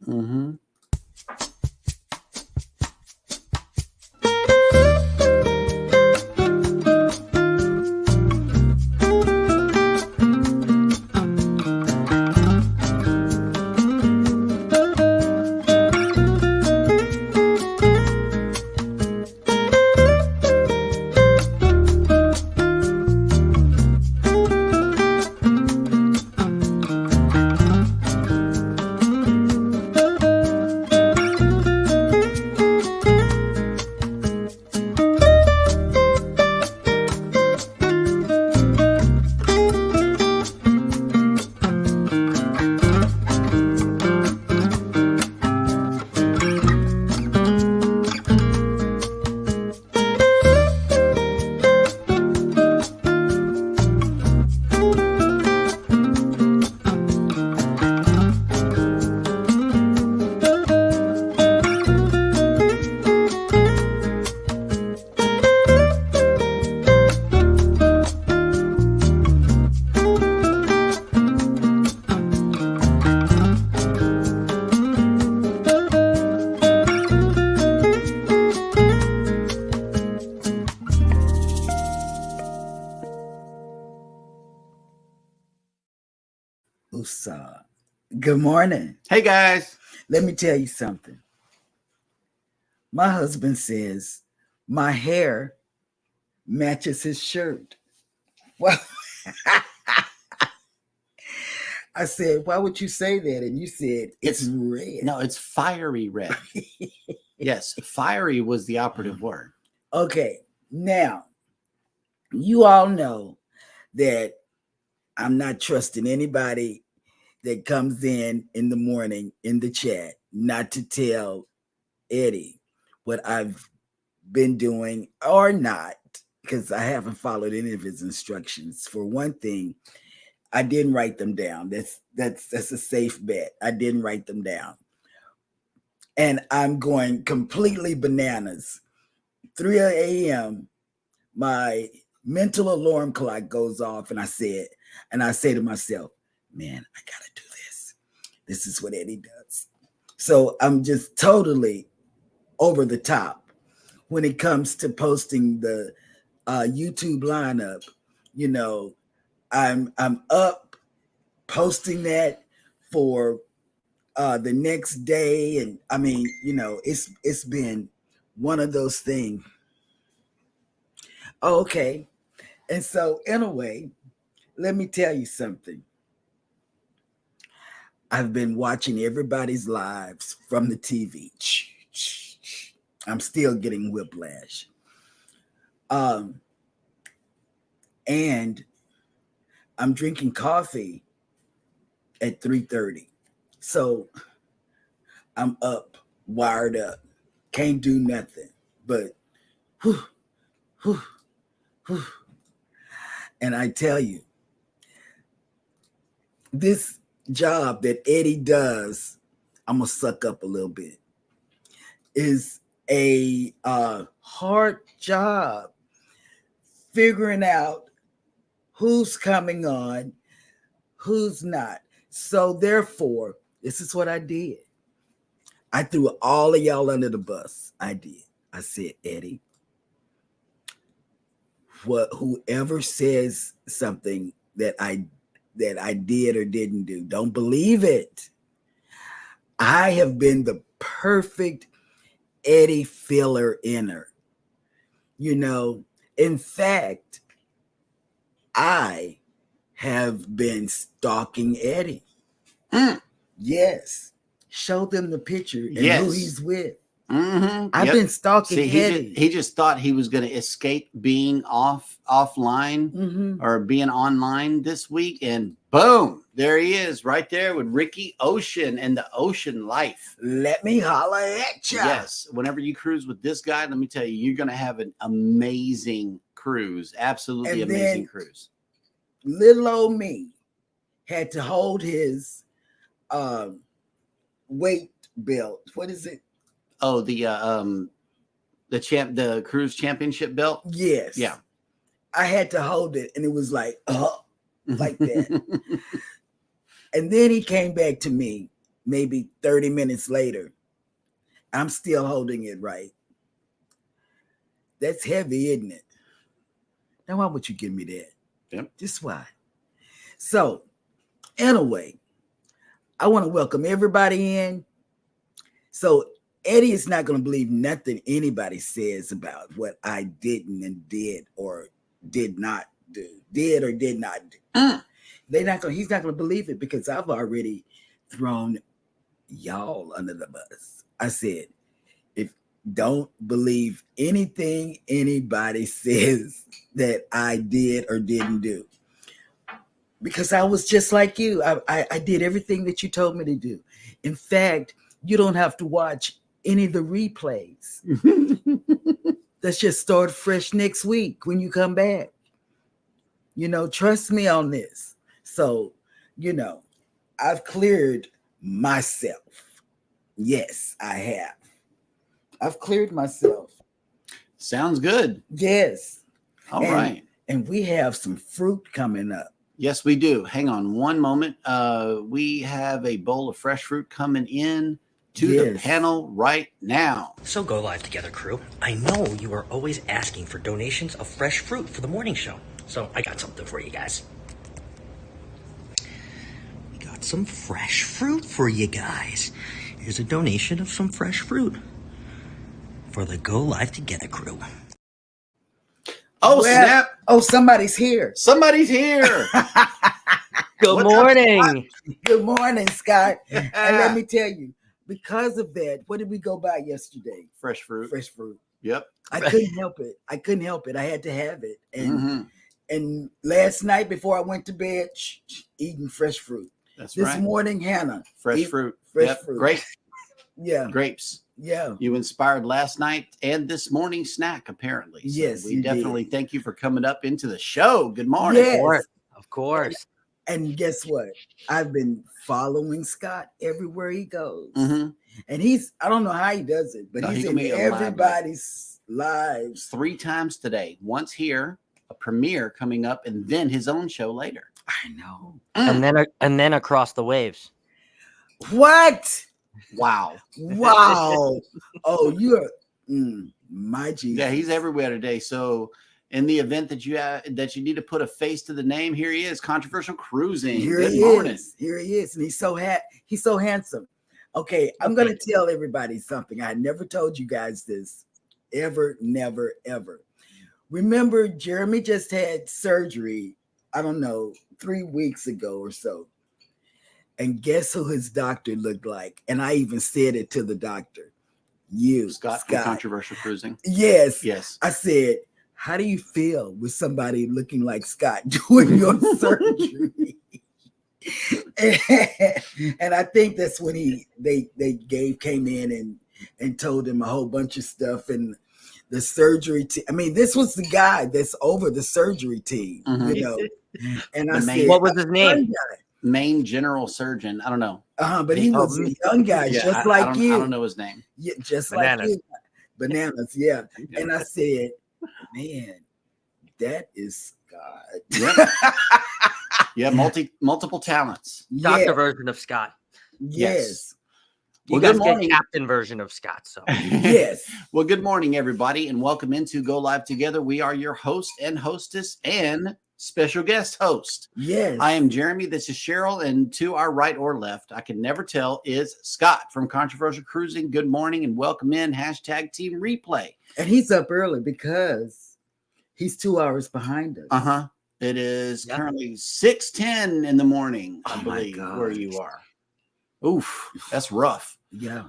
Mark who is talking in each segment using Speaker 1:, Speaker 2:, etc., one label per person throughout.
Speaker 1: Mm-hmm.
Speaker 2: Good morning.
Speaker 1: Hey, guys.
Speaker 2: Let me tell you something. My husband says my hair matches his shirt. Well, I said, why would you say that? And you said, it's red.
Speaker 1: No, it's fiery red. Yes, fiery was the operative word.
Speaker 2: Okay, now, you all know that I'm not trusting anybody that comes in the morning in the chat not to tell Eddie what I've been doing or not, because I haven't followed any of his instructions. For one thing, I didn't write them down. That's a safe bet. I didn't write them down. And I'm going completely bananas. 3 a.m., my mental alarm clock goes off, and I say to myself, man, I gotta do this. This is what Eddie does. So I'm just totally over the top when it comes to posting the YouTube lineup. You know, I'm up posting that for the next day, and I mean, you know, it's been one of those things. Okay, and so in a way, let me tell you something. I've been watching everybody's lives from the TV. I'm still getting whiplash. And I'm drinking coffee at 3:30. So I'm up, wired up, can't do nothing but whew, whew, whew. And I tell you, this job that Eddie does, I'm gonna suck up a little bit, is a hard job figuring out who's coming on, who's not. So therefore, this is what I did. I threw all of y'all under the bus. I did. I said, Eddie, whoever says something that I did or didn't do, don't believe it. I have been the perfect Eddie filler inner. You know, in fact, I have been stalking Eddie. Yes. Show them the picture and who he's with.
Speaker 1: Mm-hmm.
Speaker 2: I've been stalking Eddie.
Speaker 1: He just thought he was going to escape being offline or being online this week, and boom, there he is right there with Ricky Ocean and the Ocean Life.
Speaker 2: Let me holler at you.
Speaker 1: Yes, whenever you cruise with this guy, let me tell you, you're going to have an amazing cruise. Absolutely and amazing cruise.
Speaker 2: Little old me had to hold his weight belt. What is it?
Speaker 1: Oh, the cruise championship belt.
Speaker 2: Yes.
Speaker 1: Yeah.
Speaker 2: I had to hold it, and it was like that. And then he came back to me maybe 30 minutes later, I'm still holding it right. That's heavy, isn't it? Now, why would you give me that?
Speaker 1: Yep.
Speaker 2: Just why? So, anyway, I want to welcome everybody in. So, Eddie is not going to believe nothing anybody says about what I didn't and did or did not do. Did or did not do. He's not going to believe it because I've already thrown y'all under the bus. I said, don't believe anything anybody says that I did or didn't do. Because I was just like you. I did everything that you told me to do. In fact, you don't have to watch any of the replays. Let's just start fresh next week when you come back. Trust me on this. So, I've cleared myself. Yes, I have. I've cleared myself.
Speaker 1: Sounds good.
Speaker 2: Yes.
Speaker 1: All right.
Speaker 2: And we have some fruit coming up.
Speaker 1: Yes, we do. Hang on one moment. We have a bowl of fresh fruit coming in to the panel right now.
Speaker 3: So Go Live Together crew, I know you are always asking for donations of fresh fruit for the morning show. So I got something for you guys. We got some fresh fruit for you guys. Here's a donation of some fresh fruit for the Go Live Together crew.
Speaker 1: Oh, snap.
Speaker 2: Oh, somebody's here.
Speaker 1: Somebody's here.
Speaker 3: Good morning.
Speaker 2: Good morning, Scott. And let me tell you, because of that, what did we go by yesterday?
Speaker 1: Fresh fruit.
Speaker 2: Fresh fruit.
Speaker 1: Yep.
Speaker 2: I couldn't help it. I had to have it. And last night before I went to bed, eating fresh fruit.
Speaker 1: That's
Speaker 2: this
Speaker 1: right.
Speaker 2: This morning, Hannah.
Speaker 1: Fresh fruit.
Speaker 2: Fresh fruit.
Speaker 1: Grape.
Speaker 2: Yeah.
Speaker 1: Grapes.
Speaker 2: Yeah.
Speaker 1: You inspired last night and this morning snack, apparently. So
Speaker 2: yes.
Speaker 1: we definitely thank you for coming up into the show. Good morning.
Speaker 2: Yes.
Speaker 3: Of course.
Speaker 2: And guess what? I've been following Scott everywhere he goes.
Speaker 1: Mm-hmm.
Speaker 2: And I don't know how he does it, but he's in everybody's lives
Speaker 1: 3 times today. Once here, a premiere coming up, and then his own show later.
Speaker 2: I know.
Speaker 4: And then across the waves.
Speaker 2: What?
Speaker 1: Wow.
Speaker 2: Oh, you're my Jesus.
Speaker 1: Yeah, he's everywhere today. So in the event that you need to put a face to the name, here he is, Controversial Cruising.
Speaker 2: Good morning. Here he is. And he's so handsome. Okay, I'm going to tell everybody something. I never told you guys this. Ever, never, ever. Remember, Jeremy just had surgery, I don't know, 3 weeks ago or so. And guess who his doctor looked like? And I even said it to the doctor.
Speaker 1: Scott. From Controversial Cruising.
Speaker 2: Yes. I said, how do you feel with somebody looking like Scott doing your surgery? And I think that's when they came in and told him a whole bunch of stuff and the surgery team. I mean, this was the guy that's over the surgery team, And I said,
Speaker 4: what was his name?
Speaker 1: Main general surgeon. I don't know.
Speaker 2: But he was a young guy, just like you.
Speaker 1: I don't know his name.
Speaker 2: Yeah, just
Speaker 4: Bananas.
Speaker 2: like you. Bananas, yeah. And I said, man, that is Scott.
Speaker 1: Yep. multiple talents.
Speaker 4: Doctor version of Scott.
Speaker 2: Yes.
Speaker 4: You guys get captain version of Scott. So
Speaker 2: yes.
Speaker 1: Well, good morning, everybody, and welcome into Go Live Together. We are your host and hostess and special guest host.
Speaker 2: Yes.
Speaker 1: I am Jeremy. This is Cheryl. And to our right or left, I can never tell, is Scott from Controversial Cruising. Good morning and welcome in. #team replay.
Speaker 2: And he's up early because he's 2 hours behind us.
Speaker 1: It is currently 6:10 in the morning, I believe, where you are. Oof, that's rough.
Speaker 2: Yeah.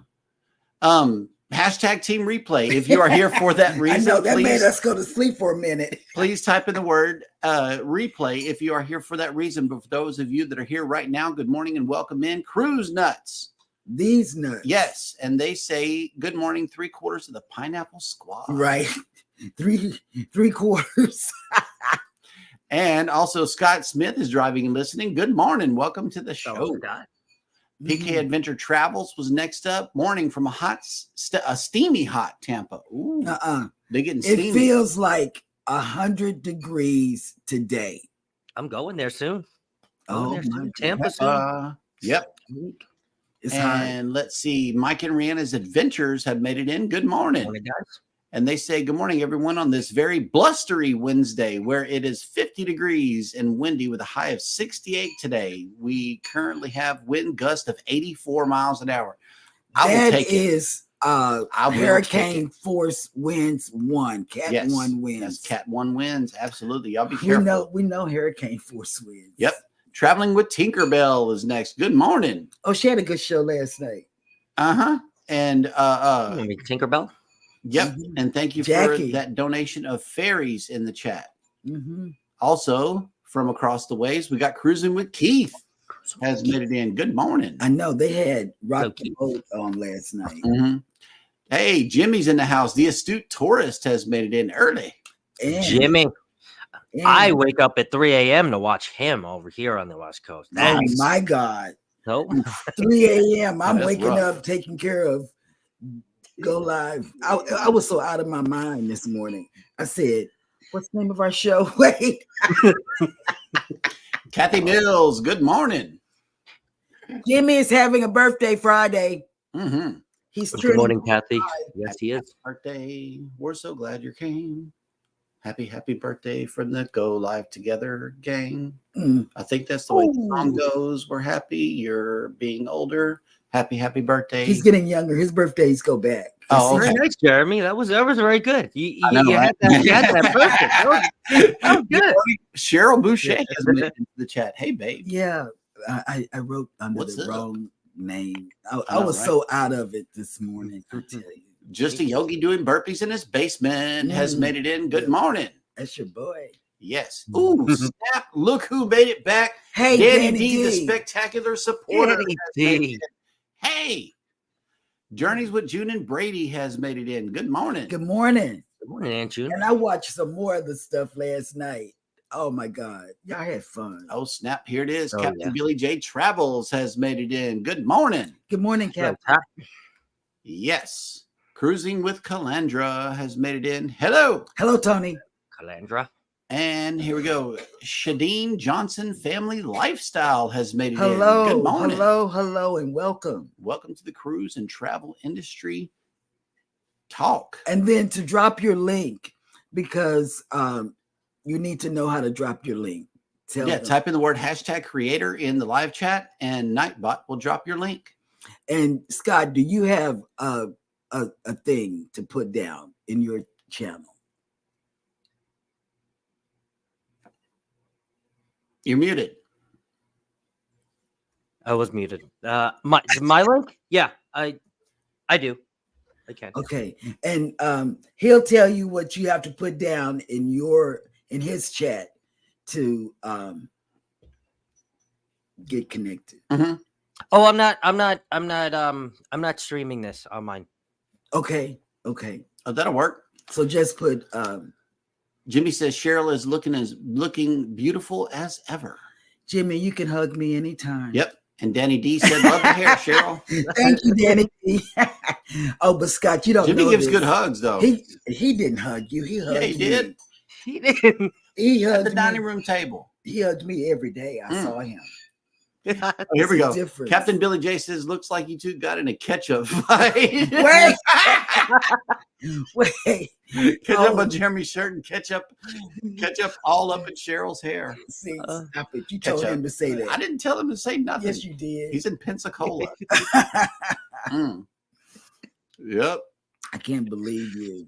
Speaker 1: #team replay. If you are here for that reason,
Speaker 2: I know that made us go to sleep for a minute.
Speaker 1: Please type in the word replay if you are here for that reason. But for those of you that are here right now, good morning and welcome in. Cruise nuts.
Speaker 2: These nuts.
Speaker 1: Yes. And they say good morning, 3/4 of the pineapple squad.
Speaker 2: Right. Three quarters.
Speaker 1: And also Scott Smith is driving and listening. Good morning. Welcome to the show. PK Adventure Travels was next up. Morning from a steamy hot Tampa. Ooh, they're getting steamy.
Speaker 2: It feels like 100 degrees today.
Speaker 4: I'm going there soon.
Speaker 2: Oh,
Speaker 4: Tampa soon.
Speaker 1: Yep.
Speaker 2: It's hot.
Speaker 1: And let's see, Mike and Rihanna's Adventures have made it in. Good morning.
Speaker 4: Morning, guys.
Speaker 1: And they say, good morning, everyone, on this very blustery Wednesday where it is 50 degrees and windy with a high of 68 today. We currently have wind gusts of 84 miles an hour.
Speaker 2: That is hurricane
Speaker 1: take
Speaker 2: force winds 1, Cat 1 winds.
Speaker 1: That's Cat 1 winds. Absolutely. Y'all be careful.
Speaker 2: We know hurricane force winds.
Speaker 1: Yep. Traveling with Tinkerbell is next. Good morning.
Speaker 2: Oh, she had a good show last night.
Speaker 1: Uh-huh. And
Speaker 4: Tinkerbell.
Speaker 1: Yep. And thank you
Speaker 2: Jackie
Speaker 1: for that donation of fairies in the chat.
Speaker 2: Mm-hmm.
Speaker 1: Also, from across the ways, we got Cruising with Keith has made it in. Good morning.
Speaker 2: I know they had Rock the Boat on last night.
Speaker 1: Mm-hmm. Hey, Jimmy's in the house. The Astute Tourist has made it in early.
Speaker 2: And,
Speaker 4: Jimmy. I wake up at 3 a.m. to watch him over here on the West Coast.
Speaker 2: Oh my God.
Speaker 4: Nope.
Speaker 2: 3 a.m. I'm waking
Speaker 1: rough.
Speaker 2: up, taking care of Go Live. I was so out of my mind this morning. I said, what's the name of our show? Wait.
Speaker 1: Kathy Mills, good morning.
Speaker 2: Jimmy is having a birthday Friday.
Speaker 1: Mm-hmm.
Speaker 2: He's
Speaker 4: Good morning, Kathy.
Speaker 2: 5.
Speaker 4: Yes, he is.
Speaker 1: Birthday. We're so glad you came. Happy birthday from the Go Live Together gang. I think that's the way the song goes. We're happy you're being older. Happy birthday.
Speaker 2: He's getting younger. His birthdays go back.
Speaker 1: Oh,
Speaker 4: Very
Speaker 1: okay.
Speaker 4: nice, Jeremy. That was very good. You
Speaker 1: right?
Speaker 4: had that perfect. That was good.
Speaker 1: Cheryl Boucher has made it into the chat. Hey, babe.
Speaker 2: Yeah, I wrote under
Speaker 1: What's
Speaker 2: the
Speaker 1: up?
Speaker 2: wrong name. I
Speaker 1: know,
Speaker 2: was
Speaker 1: right?
Speaker 2: so out of it this morning. I tell you.
Speaker 1: Just a yogi doing burpees in his basement has made it in. Good morning.
Speaker 2: That's your boy.
Speaker 1: Yes. Ooh, snap. Look who made it back.
Speaker 2: Hey,
Speaker 1: Danny D, the spectacular supporter.
Speaker 4: Danny
Speaker 1: has made
Speaker 4: D.
Speaker 1: it in. Hey. Journeys with June and Brady has made it in. Good morning.
Speaker 2: Good morning.
Speaker 4: Good morning, Aunt June.
Speaker 2: And I watched some more of the stuff last night. Oh my God. Y'all had fun.
Speaker 1: Oh, snap. Here it is.
Speaker 4: Oh,
Speaker 1: Captain
Speaker 4: yeah.
Speaker 1: Billy J Travels has made it in. Good morning.
Speaker 2: Good morning, Cap.
Speaker 1: Yes. Cruising with Calandra has made it in. Hello.
Speaker 2: Hello, Tony.
Speaker 4: Calandra.
Speaker 1: And here we go. Shadeen Johnson Family Lifestyle has made it in.
Speaker 2: Hello.
Speaker 1: Good morning.
Speaker 2: Hello, and welcome.
Speaker 1: Welcome to the cruise and travel industry talk.
Speaker 2: And then to drop your link, because you need to know how to drop your link. Tell them.
Speaker 1: Type in the word #creator in the live chat and Nightbot will drop your link.
Speaker 2: And Scott, do you have a thing to put down in your channel?
Speaker 1: You're muted.
Speaker 4: I was muted. My link? Yeah, I do. I can.
Speaker 2: Okay. And he'll tell you what you have to put down in his chat to get connected.
Speaker 1: Mm-hmm.
Speaker 4: Oh, I'm not streaming this on mine.
Speaker 2: Okay.
Speaker 1: Oh, that'll work.
Speaker 2: So just put
Speaker 1: Jimmy says Cheryl is looking beautiful as ever.
Speaker 2: Jimmy, you can hug me anytime.
Speaker 1: Yep. And Danny D said, love the hair, Cheryl.
Speaker 2: Thank you, Danny D. Oh, but Scott, you don't
Speaker 1: Jimmy
Speaker 2: know
Speaker 1: gives
Speaker 2: this.
Speaker 1: good hugs, though.
Speaker 2: He didn't hug you. He hugged
Speaker 1: He
Speaker 2: me.
Speaker 1: did.
Speaker 4: He didn't.
Speaker 2: He
Speaker 1: At
Speaker 2: hugged
Speaker 1: the dining
Speaker 2: me.
Speaker 1: room table.
Speaker 2: He hugged me every day. I saw him.
Speaker 1: Oh, here we go.
Speaker 2: Difference.
Speaker 1: Captain Billy J says, looks like you two got in a ketchup fight.
Speaker 2: Wait. Wait.
Speaker 1: Ketchup on Jeremy's shirt and ketchup all up in Cheryl's hair.
Speaker 2: See, stop it. You told him to say that.
Speaker 1: I didn't tell him to say nothing.
Speaker 2: Yes, you did.
Speaker 1: He's in Pensacola. Yep.
Speaker 2: I can't believe you.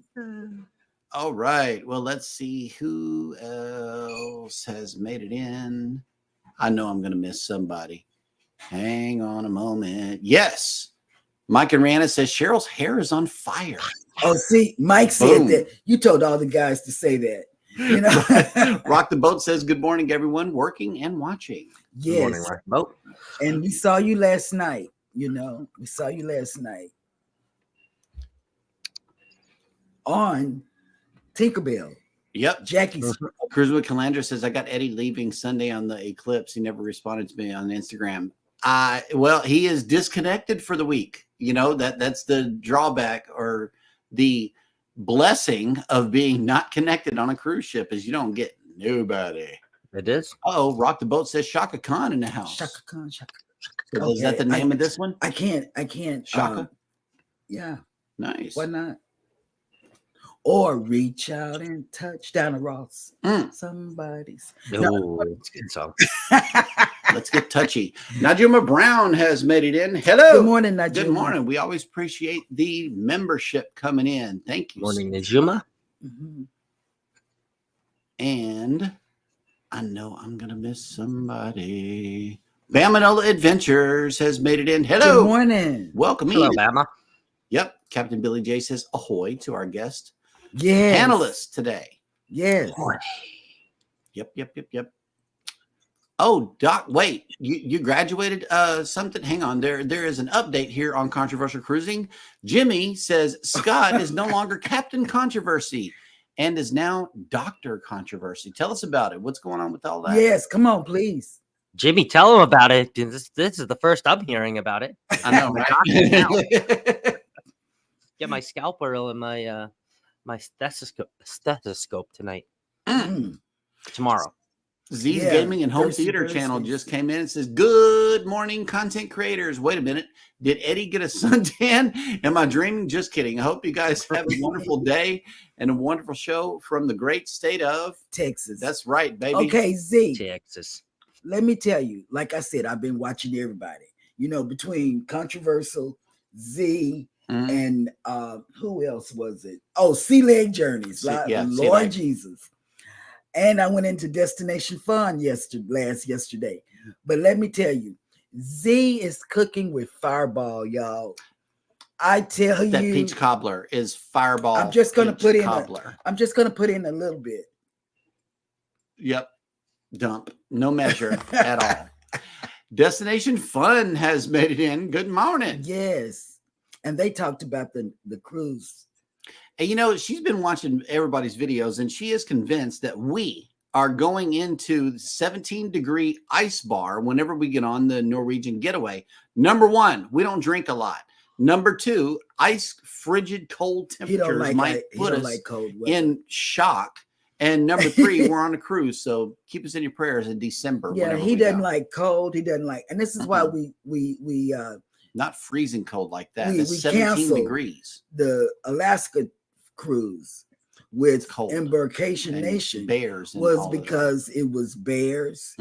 Speaker 1: All right. Well, let's see who else has made it in. I know I'm going to miss somebody. Hang on a moment. Yes. Mike and Rihanna says Cheryl's hair is on fire.
Speaker 2: Oh, see, Mike said that. You told all the guys to say that. You know,
Speaker 1: Rock the Boat says, good morning, everyone, working and watching.
Speaker 2: yes.
Speaker 4: Good morning, Rock the Boat.
Speaker 2: And we saw you last night. We saw you last night on Tinkerbell.
Speaker 1: Yep.
Speaker 2: Jackie's.
Speaker 1: Cruise with Calandra says, I got Eddie leaving Sunday on the eclipse. He never responded to me on Instagram. Well, he is disconnected for the week. That's the drawback or the blessing of being not connected on a cruise ship is you don't get nobody.
Speaker 4: It is.
Speaker 1: Oh, Rock the Boat says Shaka Khan in the house.
Speaker 2: Shaka Khan, Shaka.
Speaker 1: So is that the name of this one?
Speaker 2: I can't.
Speaker 1: Shaka.
Speaker 2: Yeah.
Speaker 1: Nice.
Speaker 2: Why not? Or reach out and touch down the Ross. Somebody's.
Speaker 4: Oh, it's a good song.
Speaker 1: Let's get touchy. Najuma Brown has made it in. Hello.
Speaker 2: Good morning, Najuma.
Speaker 1: Good morning. We always appreciate the membership coming in. Thank you.
Speaker 4: Morning, Najuma.
Speaker 2: Mm-hmm.
Speaker 1: And I know I'm going to miss somebody. Bamanola Adventures has made it in. Hello.
Speaker 2: Good morning.
Speaker 1: Welcome
Speaker 4: Hello,
Speaker 1: in.
Speaker 4: Bama.
Speaker 1: Yep. Captain Billy J says ahoy to our guest
Speaker 2: Yes.
Speaker 1: panelist today.
Speaker 2: Yes.
Speaker 4: Ahoy.
Speaker 1: Yep. Oh, Doc, wait, you graduated something? Hang on. There is an update here on Controversial Cruising. Jimmy says Scott is no longer Captain Controversy and is now Dr. Controversy. Tell us about it. What's going on with all that?
Speaker 2: Yes, come on, please.
Speaker 4: Jimmy, tell him about it. This is the first I'm hearing about it.
Speaker 1: I know, right?
Speaker 4: Get my scalpel and my my stethoscope tonight. Tomorrow.
Speaker 1: Z's Gaming and Home Theater channel just came in and says, good morning, content creators. Wait a minute. Did Eddie get a suntan? Am I dreaming? Just kidding. I hope you guys have a wonderful day and a wonderful show from the great state of
Speaker 2: Texas.
Speaker 1: That's right, baby.
Speaker 2: Okay, Z.
Speaker 4: Texas.
Speaker 2: Let me tell you, like I said, I've been watching everybody. You know, between Controversial, Z, and who else was it? Oh, Sea Leg Journeys. Lord Jesus. And I went into Destination Fun yesterday. But let me tell you, Z is cooking with Fireball, y'all. I tell you,
Speaker 1: that peach cobbler is Fireball.
Speaker 2: I'm just gonna put in
Speaker 1: cobbler.
Speaker 2: I'm just gonna put in a little bit.
Speaker 1: Yep. Dump. No measure at all. Destination Fun has made it in. Good morning.
Speaker 2: Yes. And they talked about the cruise.
Speaker 1: And you know, she's been watching everybody's videos and she is convinced that we are going into 17-degree ice bar whenever we get on the Norwegian getaway. Number one, we don't drink a lot. Number two, ice frigid cold temperatures might put us in shock. And number three, we're on a cruise, so keep us in your prayers in December.
Speaker 2: Yeah, he doesn't like cold. He doesn't like, and this is why we
Speaker 1: not freezing cold like that.
Speaker 2: We
Speaker 1: 17 degrees.
Speaker 2: The Alaska cruise with Embarkation Nation
Speaker 1: bears
Speaker 2: was because it was bears,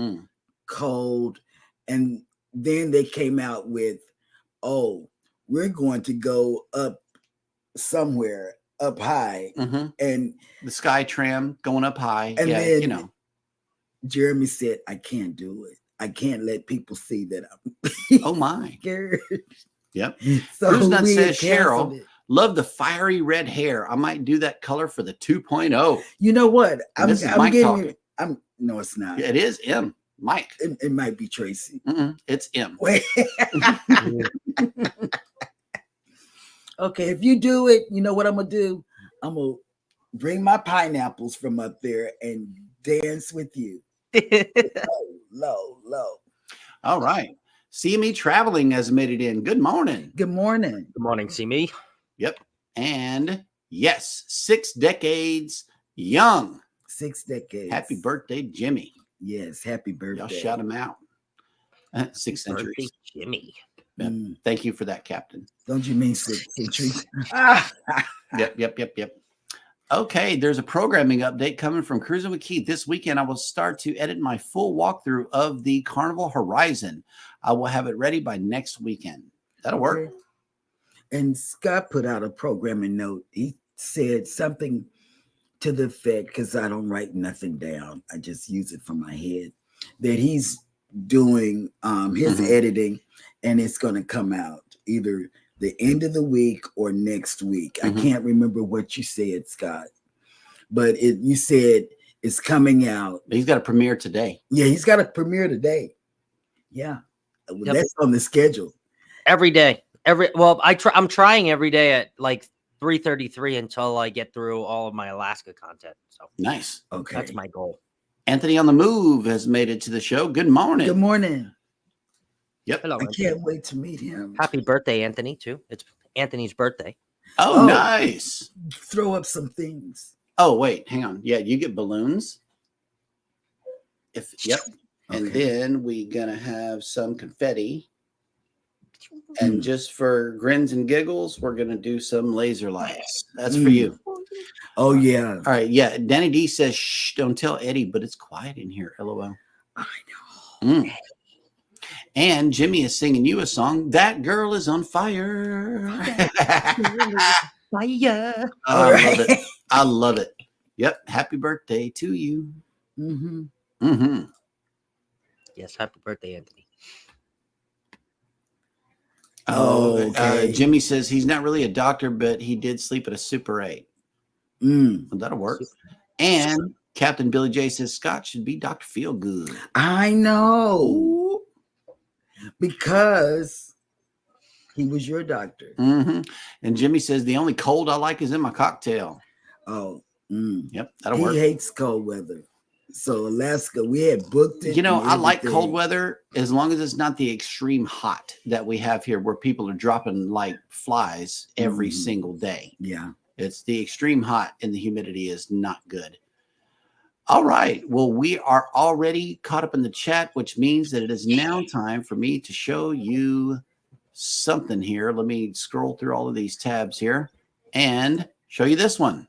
Speaker 2: cold, and then they came out with, oh, we're going to go up somewhere up high, and
Speaker 1: the Sky Tram going up high.
Speaker 2: And
Speaker 1: then,
Speaker 2: you know, Jeremy said, I can't do it. I can't let people see that I'm
Speaker 1: oh my
Speaker 2: scared.
Speaker 1: Yep.
Speaker 2: So
Speaker 1: Cruise Nut says,
Speaker 2: canceled
Speaker 1: Cheryl, love the fiery red hair. I might do that color for the 2.0.
Speaker 2: You know what?
Speaker 1: I'm getting
Speaker 2: no, it's not.
Speaker 1: Yeah, it is M. Mike.
Speaker 2: It might be Tracy.
Speaker 1: It's M.
Speaker 2: Wait. Okay, if you do it, you know what I'm gonna do? I'm gonna bring my pineapples from up there and dance with you. Low.
Speaker 1: All right. See Me Traveling has made it in. Good morning.
Speaker 2: Good morning.
Speaker 4: Good morning, see me.
Speaker 1: Yep. And yes, 6 decades young.
Speaker 2: 6 decades.
Speaker 1: Happy birthday, Jimmy.
Speaker 2: Yes, happy birthday.
Speaker 1: Y'all shout him out. 6 centuries.
Speaker 4: Birthday, Jimmy.
Speaker 1: Yep. Thank you for that, Captain.
Speaker 2: Don't you mean 6 centuries?
Speaker 1: Yep. Okay, there's a programming update coming from Cruising with Keith. This weekend, I will start to edit my full walkthrough of the Carnival Horizon. I will have it ready by next weekend. That'll work.
Speaker 2: And Scott put out a programming note. He said something to the effect, because I don't write nothing down. I just use it from my head, that he's doing his editing, and it's going to come out either the end of the week or next week. I can't remember what you said, Scott, but you said it's coming out.
Speaker 1: He's got a premiere today.
Speaker 2: Yeah, he's got a premiere today. Yeah, that's on the schedule.
Speaker 4: Every day. I'm trying every day at like 3:33 until I get through all of my Alaska content. So
Speaker 1: nice.
Speaker 2: Okay,
Speaker 4: that's my goal.
Speaker 1: Anthony on the Move has made it to the show. Good morning.
Speaker 2: Good morning.
Speaker 1: Yep.
Speaker 4: Hello,
Speaker 2: I can't wait to meet him.
Speaker 4: Happy birthday, Anthony, too. It's Anthony's birthday.
Speaker 1: Oh, nice.
Speaker 2: Throw up some things.
Speaker 1: Oh, wait, hang on. Yeah, you get balloons. Yep. And then we're gonna have some confetti. And just for grins and giggles, we're going to do some laser lights. That's for you.
Speaker 2: Oh, yeah.
Speaker 1: All right. Yeah. Danny D says, shh, don't tell Eddie, but it's quiet in here. LOL.
Speaker 2: I know.
Speaker 1: And Jimmy is singing you a song. That girl is on fire.
Speaker 4: Fire.
Speaker 1: I love it. I love it. Yep. Happy birthday to you.
Speaker 4: Yes. Happy birthday, Anthony.
Speaker 2: Okay.
Speaker 1: Jimmy says he's not really a doctor, but he did sleep at a Super 8. Well, that'll work. And Captain Billy J says Scott should be Dr. Feelgood.
Speaker 2: I know. Because he was your doctor.
Speaker 1: And Jimmy says the only cold I like is in my cocktail.
Speaker 2: Oh.
Speaker 1: Yep, that'll
Speaker 2: he
Speaker 1: work.
Speaker 2: He hates cold weather. So Alaska, we had booked it.
Speaker 1: You know, I like cold weather as long as it's not the extreme hot that we have here where people are dropping like flies every single day.
Speaker 2: Yeah.
Speaker 1: It's the extreme hot and the humidity is not good. All right. Well, we are already caught up in the chat, which means that it is now time for me to show you something here. Let me scroll through all of these tabs here and show you this one.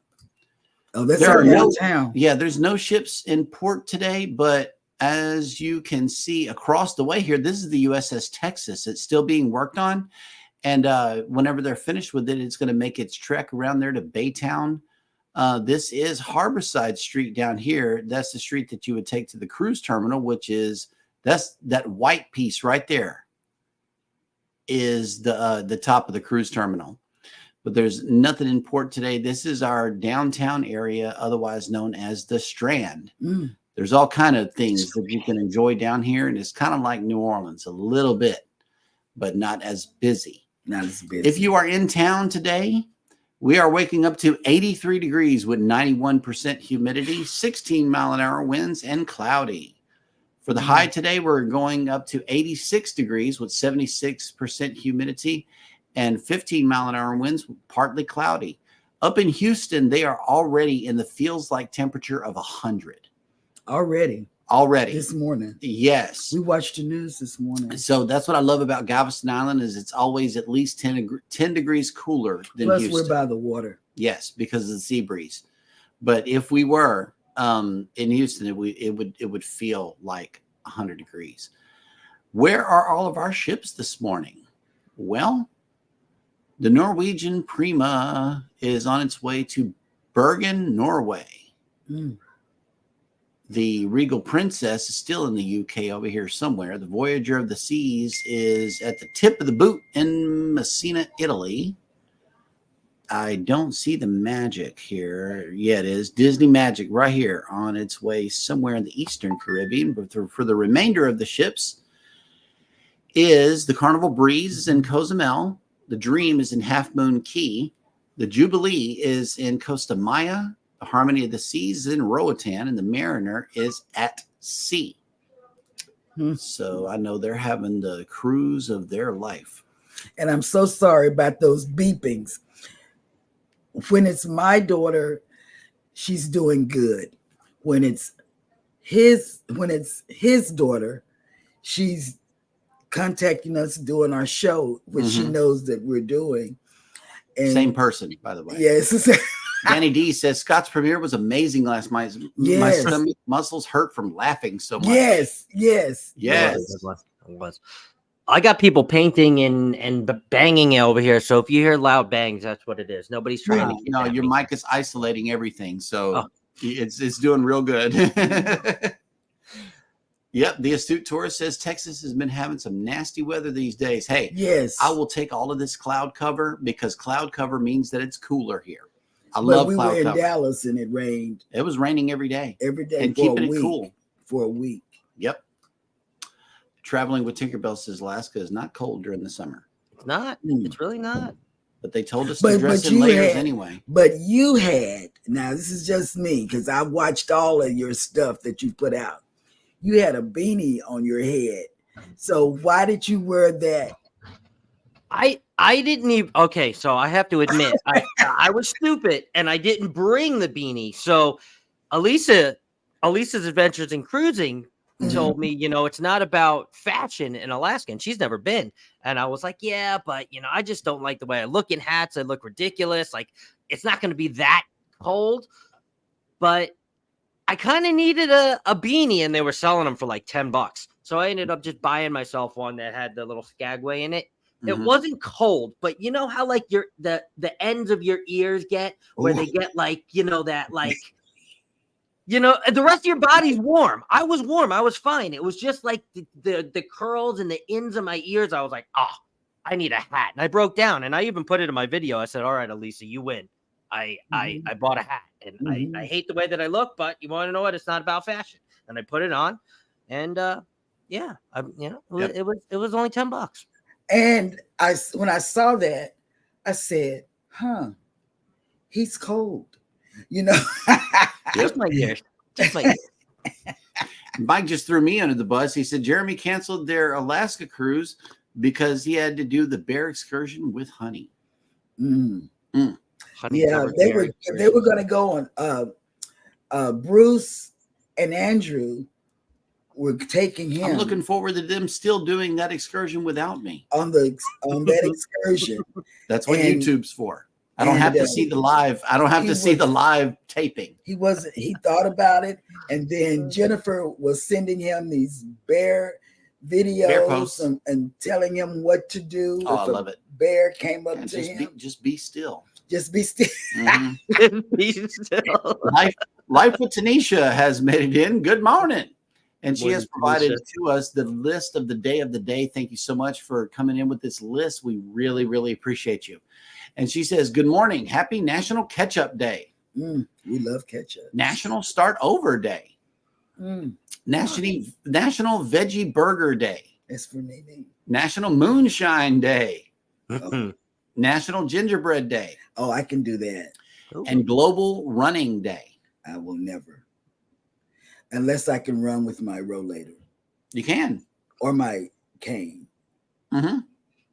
Speaker 2: Oh, that's our downtown.
Speaker 1: Yeah, there's no ships in port today, but as you can see across the way here, this is the USS Texas. It's still being worked on. And whenever they're finished with it, it's going to make its trek around there to Baytown. This is Harborside Street down here. That's the street that you would take to the cruise terminal, which is that's that white piece right there is the top of the cruise terminal. But there's nothing in port today. This is our downtown area, otherwise known as the Strand. There's all kind of things that you can enjoy down here, and it's kind of like New Orleans a little bit, but not as busy.
Speaker 2: Not as busy.
Speaker 1: If you are in town today, we are waking up to 83 degrees with 91% humidity, 16-mile-an-hour winds, and cloudy. For the high today, we're going up to 86 degrees with 76% humidity and 15-mile-an-hour winds, partly cloudy. Up in Houston, they are already in the feels like temperature of 100.
Speaker 2: Already. This morning.
Speaker 1: Yes.
Speaker 2: We watched the news this morning.
Speaker 1: So that's what I love about Galveston Island is it's always at least 10 degrees cooler than
Speaker 2: Plus,
Speaker 1: Houston.
Speaker 2: we're by the water.
Speaker 1: Yes, because of the sea breeze. But if we were in Houston, it would feel like 100 degrees. Where are all of our ships this morning? Well, the Norwegian Prima is on its way to Bergen, Norway. The Regal Princess is still in the UK over here somewhere. The Voyager of the Seas is at the tip of the boot in Messina, Italy. I don't see the Magic here. Yeah, it is. Disney Magic right here on its way somewhere in the Eastern Caribbean. But for the remainder of the ships is the Carnival Breeze is in Cozumel. The Dream is in Half Moon Key. The Jubilee is in Costa Maya. The Harmony of the Seas is in Roatan. And the Mariner is at sea. So I know they're having the cruise of their life.
Speaker 2: And I'm so sorry about those beepings. When it's my daughter, she's doing good. When it's his daughter, she's contacting us doing our show, which she knows that we're doing. And
Speaker 1: same person, by the way.
Speaker 2: Yes.
Speaker 1: Danny D says Scott's premiere was amazing last night. My stomach muscles hurt from laughing so much.
Speaker 2: Yes.
Speaker 4: It was. I got people painting and banging over here. So if you hear loud bangs, that's what it is. Nobody's trying to.
Speaker 1: No, your mic is isolating everything, so it's doing real good. Yep, the astute tourist says Texas has been having some nasty weather these days. Hey,
Speaker 2: yes,
Speaker 1: I will take all of this cloud cover because cloud cover means that it's cooler here. I love
Speaker 2: we
Speaker 1: cloud
Speaker 2: were in
Speaker 1: cover.
Speaker 2: Dallas and it rained.
Speaker 1: It was raining every day.
Speaker 2: And
Speaker 1: keeping it cool
Speaker 2: for a week.
Speaker 1: Yep. Traveling with Tinkerbell says Alaska is not cold during the summer.
Speaker 4: It's not. It's really not.
Speaker 1: But they told us to dress in layers anyway.
Speaker 2: But you had, now this is just me, because I watched all of your stuff that you put out. You had a beanie on your head. So why did you wear that?
Speaker 4: I didn't even. Okay, so I have to admit, I was stupid and I didn't bring the beanie. So Alisa's Adventures in Cruising told me, it's not about fashion in Alaska, and she's never been. And I was like, yeah, but I just don't like the way I look in hats. I look ridiculous. Like, it's not going to be that cold, but I kind of needed a beanie, and they were selling them for like $10. So I ended up just buying myself one that had the little skagway in it. It wasn't cold, but you know how like the ends of your ears get where they get like, that like, the rest of your body's warm. I was warm. I was fine. It was just like the curls and the ends of my ears. I was like, I need a hat. And I broke down, and I even put it in my video. I said, all right, Elisa, you win. I bought a hat, and I hate the way that I look, but you want to know what? It's not about fashion. And I put it on, and it was only $10.
Speaker 2: And when I saw that, I said, he's cold,
Speaker 4: Just my ears. Just my ears.
Speaker 1: Mike just threw me under the bus. He said Jeremy canceled their Alaska cruise because he had to do the bear excursion with Honey.
Speaker 2: Yeah, they were going to go on. Bruce and Andrew were taking him.
Speaker 1: I'm looking forward to them still doing that excursion without me
Speaker 2: on that excursion.
Speaker 1: That's what YouTube's for. I don't have to see the live. I don't have to see the live taping.
Speaker 2: He thought about it, and then Jennifer was sending him these bear videos and telling him what to do.
Speaker 1: Oh, I love it.
Speaker 2: Bear came up to him.
Speaker 1: Just be still.
Speaker 2: Just be still.
Speaker 4: Be still.
Speaker 1: Life with Tanisha has made it in. Good morning. And she has provided to us the list of the day. Thank you so much for coming in with this list. We really, really appreciate you. And she says, good morning. Happy National Ketchup Day.
Speaker 2: We love ketchup.
Speaker 1: National Start Over Day. National Veggie Burger Day.
Speaker 2: That's for me.
Speaker 1: National Moonshine Day. National Gingerbread Day.
Speaker 2: Oh, I can do that.
Speaker 1: And Global Running Day.
Speaker 2: I will never. Unless I can run with my rollator.
Speaker 1: You can.
Speaker 2: Or my cane.
Speaker 1: You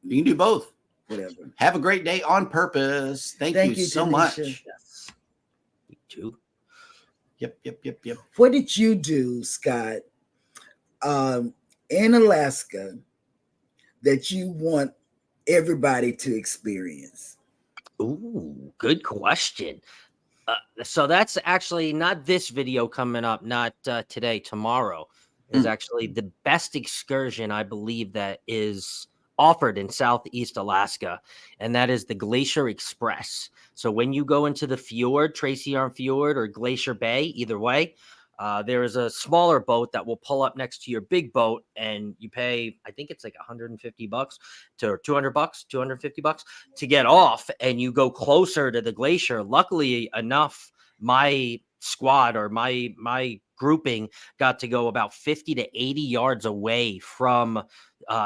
Speaker 1: can do both.
Speaker 2: Whatever.
Speaker 1: Have a great day on purpose. Thank you so
Speaker 2: Tanisha.
Speaker 1: much.
Speaker 4: Yes. You too.
Speaker 1: Yep.
Speaker 2: What did you do, Scott, in Alaska that you want everybody to experience?
Speaker 4: Ooh, good question. So that's actually not this video coming up, not today, tomorrow is actually the best excursion I believe that is offered in Southeast Alaska, and that is the Glacier Express. So when you go into the fjord, Tracy Arm Fjord or Glacier Bay, either way, there is a smaller boat that will pull up next to your big boat, and you pay, I think it's like $150 to $200, $250 to get off, and you go closer to the glacier. Luckily enough, my squad or my grouping got to go about 50 to 80 yards away from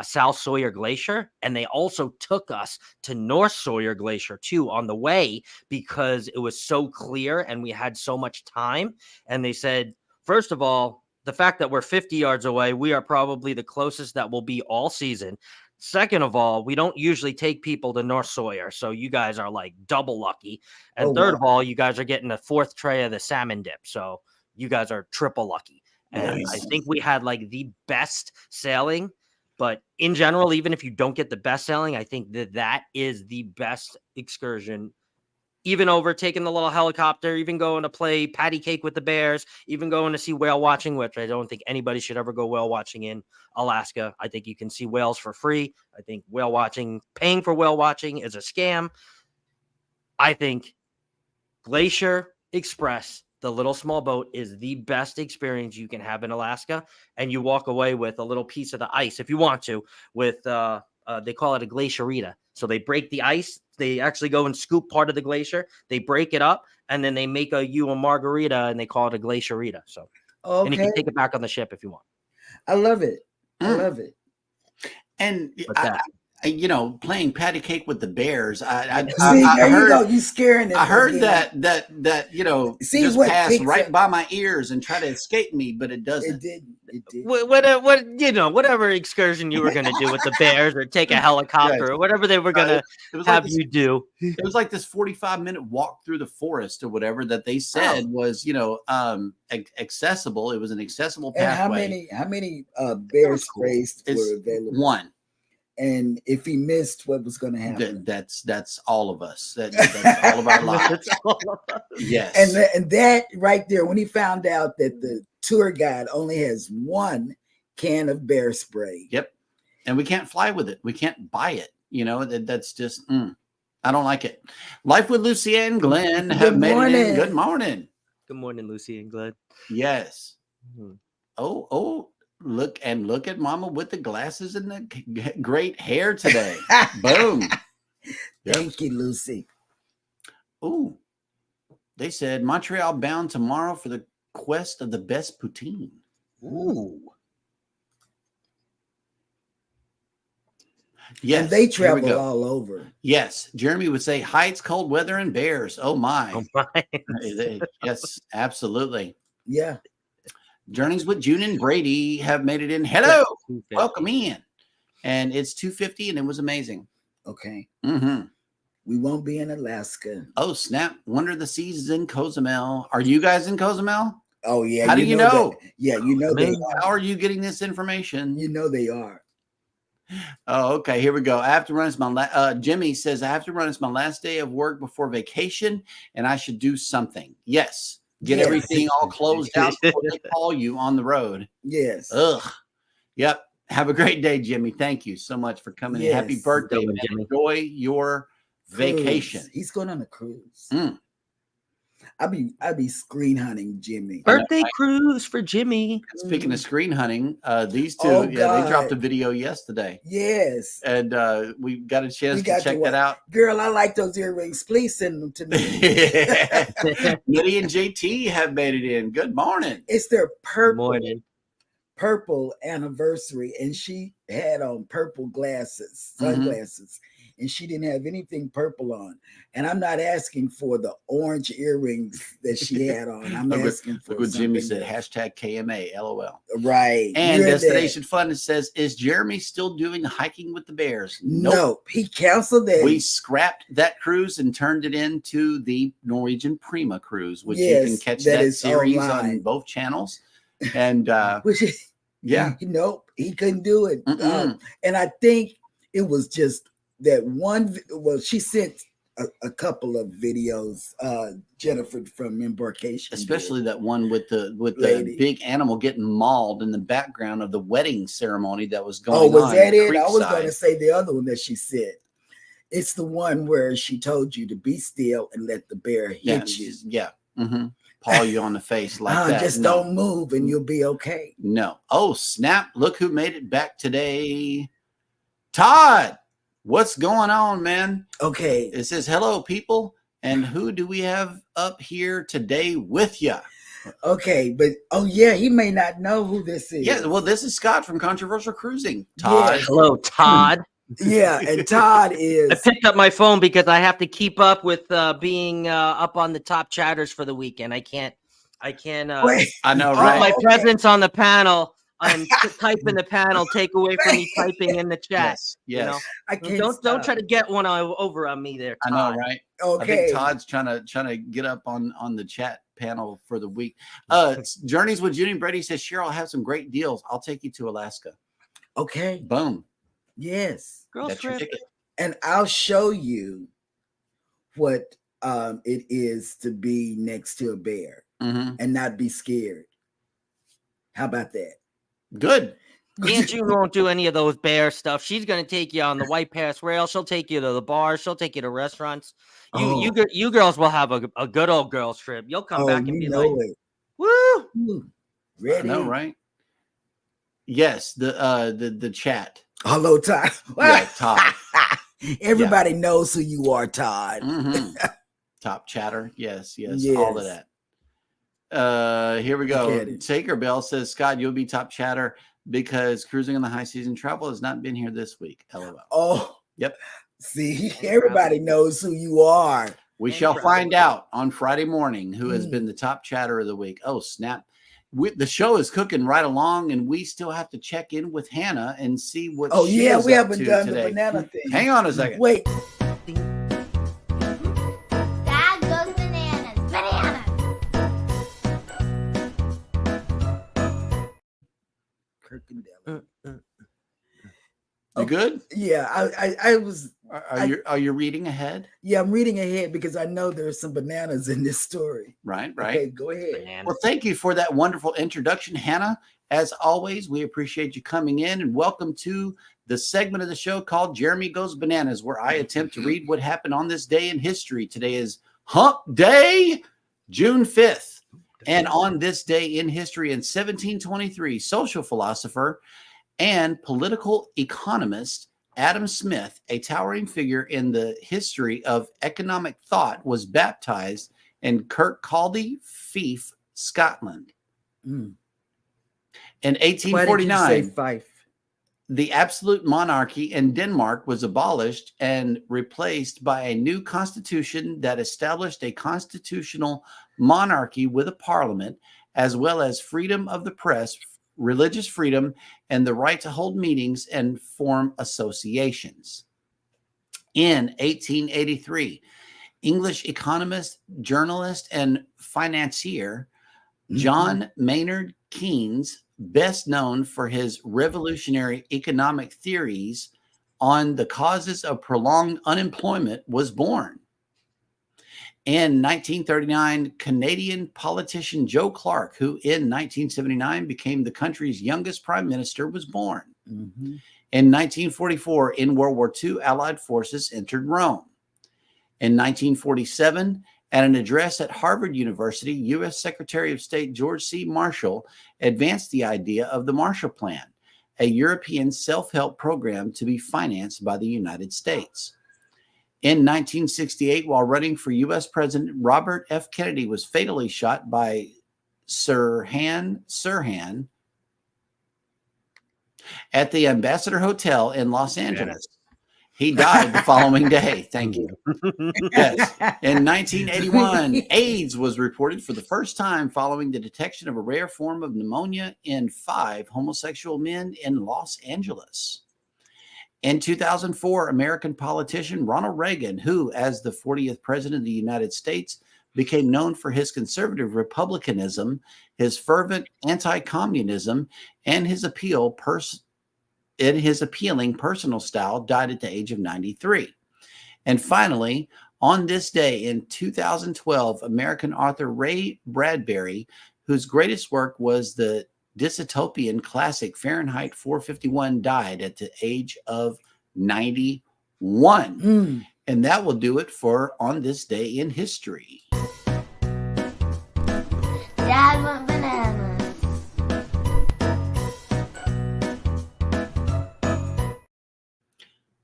Speaker 4: South Sawyer Glacier, and they also took us to North Sawyer Glacier too on the way because it was so clear and we had so much time. And they said, first of all, the fact that we're 50 yards away, we are probably the closest that will be all season. Second of all, we don't usually take people to North Sawyer, so you guys are like double lucky. And third of all, you guys are getting a fourth tray of the salmon dip, so you guys are triple lucky. And I think we had like the best sailing. But in general, even if you don't get the best sailing, I think that is the best excursion. Even over taking the little helicopter, even going to play patty cake with the bears, even going to see whale watching, which I don't think anybody should ever go whale watching in Alaska. I think you can see whales for free. I think paying for whale watching is a scam. I think Glacier Express, the little small boat, is the best experience you can have in Alaska. And you walk away with a little piece of the ice, if you want to, with, they call it a glacierita. So they break the ice. They actually go and scoop part of the glacier. They break it up, and then they make a margarita, and they call it a glacierita. So, and you can take it back on the ship if you want.
Speaker 2: I love it. I love it.
Speaker 1: And you know, playing patty cake with the bears. I
Speaker 2: there you
Speaker 1: heard,
Speaker 2: go. You scaring them.
Speaker 1: I heard
Speaker 2: again.
Speaker 1: that you know,
Speaker 2: See
Speaker 1: just
Speaker 2: what
Speaker 1: passed
Speaker 2: picks
Speaker 1: right
Speaker 2: up-
Speaker 1: by my ears and try to escape me, but it doesn't.
Speaker 2: It didn't. It did.
Speaker 4: What you know, whatever excursion you were going to do with the bears or take a helicopter or whatever they were going to
Speaker 1: It was
Speaker 4: have
Speaker 1: like
Speaker 4: you do.
Speaker 1: it was like this 45-minute walk through the forest or whatever that they said was, you know, accessible. It was an accessible
Speaker 2: And
Speaker 1: pathway.
Speaker 2: how many bear
Speaker 1: was cool.
Speaker 2: sprays
Speaker 1: It's
Speaker 2: were available?
Speaker 1: one.
Speaker 2: And if he missed, what was going to happen?
Speaker 1: That's all of us. That's all of our lives.
Speaker 4: That's all of us.
Speaker 1: Yes.
Speaker 2: And that right there, when he found out that the tour guide only has one can of bear spray.
Speaker 1: Yep. And we can't fly with it. We can't buy it. You know, that's just, I don't like it. Life with Lucy and Glenn have made it in. Good morning.
Speaker 4: Good morning, Lucy and Glenn.
Speaker 1: Yes. Oh, look at Mama with the glasses and the great hair today. Boom.
Speaker 2: Thank you, Lucy.
Speaker 1: Oh, they said Montreal bound tomorrow for the quest of the best poutine. Ooh. Yes.
Speaker 2: And they travel all over.
Speaker 1: Yes. Jeremy would say heights, cold weather, and bears. Oh my.
Speaker 4: Oh my.
Speaker 1: Yes, absolutely.
Speaker 2: Yeah.
Speaker 1: Journeys with June and Brady have made it in. Hello. Welcome in. And it's 2:50 and it was amazing.
Speaker 2: Okay.
Speaker 1: Mm-hmm.
Speaker 2: We won't be in Alaska.
Speaker 1: Oh, snap. Wonder the Seas is in Cozumel. Are you guys in Cozumel?
Speaker 2: Oh, yeah.
Speaker 1: How do you know?
Speaker 2: Yeah, you know they are.
Speaker 1: How are you getting this information?
Speaker 2: You know they are.
Speaker 1: Oh, okay. Here we go. I have to run. It's my Jimmy says I have to run. It's my last day of work before vacation, and I should do something. Yes, get everything all closed out before they call you on the road.
Speaker 2: Yes.
Speaker 1: Ugh. Yep. Have a great day, Jimmy. Thank you so much for coming in. Happy birthday, man.
Speaker 4: Jimmy.
Speaker 1: Enjoy your vacation.
Speaker 2: He's going on a cruise. I'd be screen hunting Jimmy.
Speaker 4: Birthday cruise for Jimmy.
Speaker 1: Speaking of screen hunting, these two, they dropped a video yesterday.
Speaker 2: Yes.
Speaker 1: And we got a chance to check that out.
Speaker 2: Girl, I like those earrings. Please send them to me.
Speaker 1: Nitty and JT have made it in. Good morning.
Speaker 2: It's their purple anniversary, and she had on purple sunglasses, and she didn't have anything purple on. And I'm not asking for the orange earrings that she had on. I'm asking for
Speaker 1: what Jimmy said. Hashtag KMA, LOL.
Speaker 2: Right.
Speaker 1: And Destination Fun says, is Jeremy still doing hiking with the bears?
Speaker 2: Nope. He canceled that.
Speaker 1: We scrapped that cruise and turned it into the Norwegian Prima cruise, which you can catch that series on both channels. And
Speaker 2: nope, he couldn't do it. And I think it was just that one. Well, she sent a couple of videos, Jennifer from Embarkation,
Speaker 1: especially that one with the big animal getting mauled in the background of the wedding ceremony that was going on.
Speaker 2: Oh, was that it? I was going to say the other one that she said. It's the one where she told you to be still and let the bear hit you.
Speaker 1: Yeah. Mm-hmm. Paw you on the face like that.
Speaker 2: Just don't move and you'll be okay.
Speaker 1: No. Oh, snap. Look who made it back today. Todd, what's going on, man?
Speaker 2: Okay.
Speaker 1: It says, hello, people. And who do we have up here today with you?
Speaker 2: Okay, but he may not know who this is.
Speaker 1: Yeah, well, this is Scott from Controversial Cruising. Todd.
Speaker 2: Yeah.
Speaker 4: Hello, Todd.
Speaker 2: Yeah, and Todd is.
Speaker 4: I picked up my phone because I have to keep up with being up on the top chatters for the weekend. I can't.
Speaker 1: I know, right?
Speaker 4: My presence on the panel. I'm typing the panel. Take away from me typing in the chat.
Speaker 1: Yes.
Speaker 4: You know?
Speaker 2: I can't.
Speaker 4: Don't try to get one over on me there, Todd.
Speaker 1: I know, right?
Speaker 2: Okay.
Speaker 1: I think Todd's trying to get up on the chat panel for the week. Journeys with Judy Brady says, Cheryl, I have some great deals. I'll take you to Alaska.
Speaker 2: Okay.
Speaker 1: Boom.
Speaker 2: Yes.
Speaker 4: Girl trip.
Speaker 2: And I'll show you what it is to be next to a bear and not be scared. How about that?
Speaker 1: Good.
Speaker 4: Aunt June won't do any of those bear stuff. She's gonna take you on the White Pass Rail. She'll take you to the bars. She'll take you to restaurants. You girls will have a good old girls trip. You'll come back and be like, "Woo,
Speaker 2: ready?"
Speaker 1: I know, right? Yes, the chat.
Speaker 2: Hello, Todd.
Speaker 1: Yeah, Todd.
Speaker 2: Everybody knows who you are, Todd.
Speaker 1: Top chatter. Yes, all of that. Here we go. Taker Bell says, Scott, you'll be top chatter. because Cruising on the High Seas and Travel has not been here this week. LOL.
Speaker 2: Oh,
Speaker 1: Yep.
Speaker 2: See, everybody knows who you are.
Speaker 1: We shall find out on Friday morning who has been the top chatter of the week. Oh, snap. The show is cooking right along, and we still have to check in with Hannah and see what she is
Speaker 2: we
Speaker 1: up
Speaker 2: haven't
Speaker 1: to
Speaker 2: done
Speaker 1: today.
Speaker 2: the banana thing.
Speaker 1: Hang on a second.
Speaker 2: Wait.
Speaker 5: Dad goes bananas. Bananas.
Speaker 2: Kirkendall.
Speaker 1: You good?
Speaker 2: Yeah, I was.
Speaker 1: Are you reading ahead?
Speaker 2: Yeah, I'm reading ahead because I know there's some bananas in this story.
Speaker 1: Right.
Speaker 2: Okay, go ahead.
Speaker 4: Bananas.
Speaker 1: Well, thank you for that wonderful introduction, Hannah. As always, we appreciate you coming in, and welcome to the segment of the show called Jeremy Goes Bananas, where I attempt to read what happened on this day in history. Today is Hump Day, June 5th. And on this day in history in 1723, social philosopher and political economist Adam Smith, a towering figure in the history of economic thought, was baptized in Kirkcaldy, Fife, Scotland. In
Speaker 2: Why did you
Speaker 1: 1849,
Speaker 2: say Fife?
Speaker 1: the absolute monarchy in Denmark was abolished and replaced by a new constitution that established a constitutional monarchy with a parliament, as well as freedom of the press, religious freedom, and the right to hold meetings and form associations. In 1883, English economist, journalist, and financier John Maynard Keynes, best known for his revolutionary economic theories on the causes of prolonged unemployment, was born. In 1939, Canadian politician Joe Clark, who in 1979 became the country's youngest prime minister, was born. In 1944, in World War II, Allied forces entered Rome. In 1947, at an address at Harvard University, U.S. Secretary of State George C. Marshall advanced the idea of the Marshall Plan, a European self-help program to be financed by the United States. In 1968, while running for U.S. President, Robert F. Kennedy was fatally shot by Sirhan Sirhan at the Ambassador Hotel in Los Angeles. He died the following day. Thank you. Yes. In 1981, AIDS was reported for the first time following the detection of a rare form of pneumonia in 5 homosexual men in Los Angeles. In 2004, American politician Ronald Reagan, who, as the 40th president of the United States, became known for his conservative republicanism, his fervent anti-communism, and his appealing personal style, died at the age of 93. And finally, on this day in 2012, American author Ray Bradbury, whose greatest work was the dystopian classic Fahrenheit 451, died at the age of 91. And that will do it for On This Day in History.
Speaker 5: Dad wants bananas.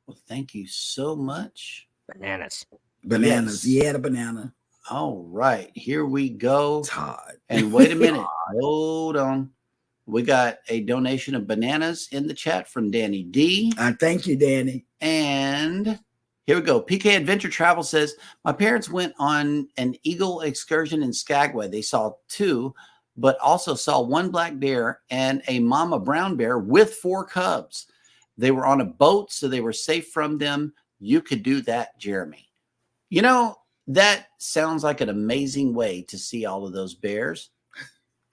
Speaker 1: Well, thank you so much.
Speaker 4: Bananas.
Speaker 2: Bananas.
Speaker 1: Yes.
Speaker 2: Yeah, the banana.
Speaker 1: All right, here we go.
Speaker 2: Todd.
Speaker 1: And wait a minute. Hold on. We got a donation of bananas in the chat from Danny D.
Speaker 2: Thank you, Danny.
Speaker 1: And here we go. PK Adventure Travel says, my parents went on an eagle excursion in Skagway. They saw 2, but also saw 1 black bear and a mama brown bear with 4 cubs. They were on a boat, so they were safe from them. You could do that, Jeremy. You know, that sounds like an amazing way to see all of those bears.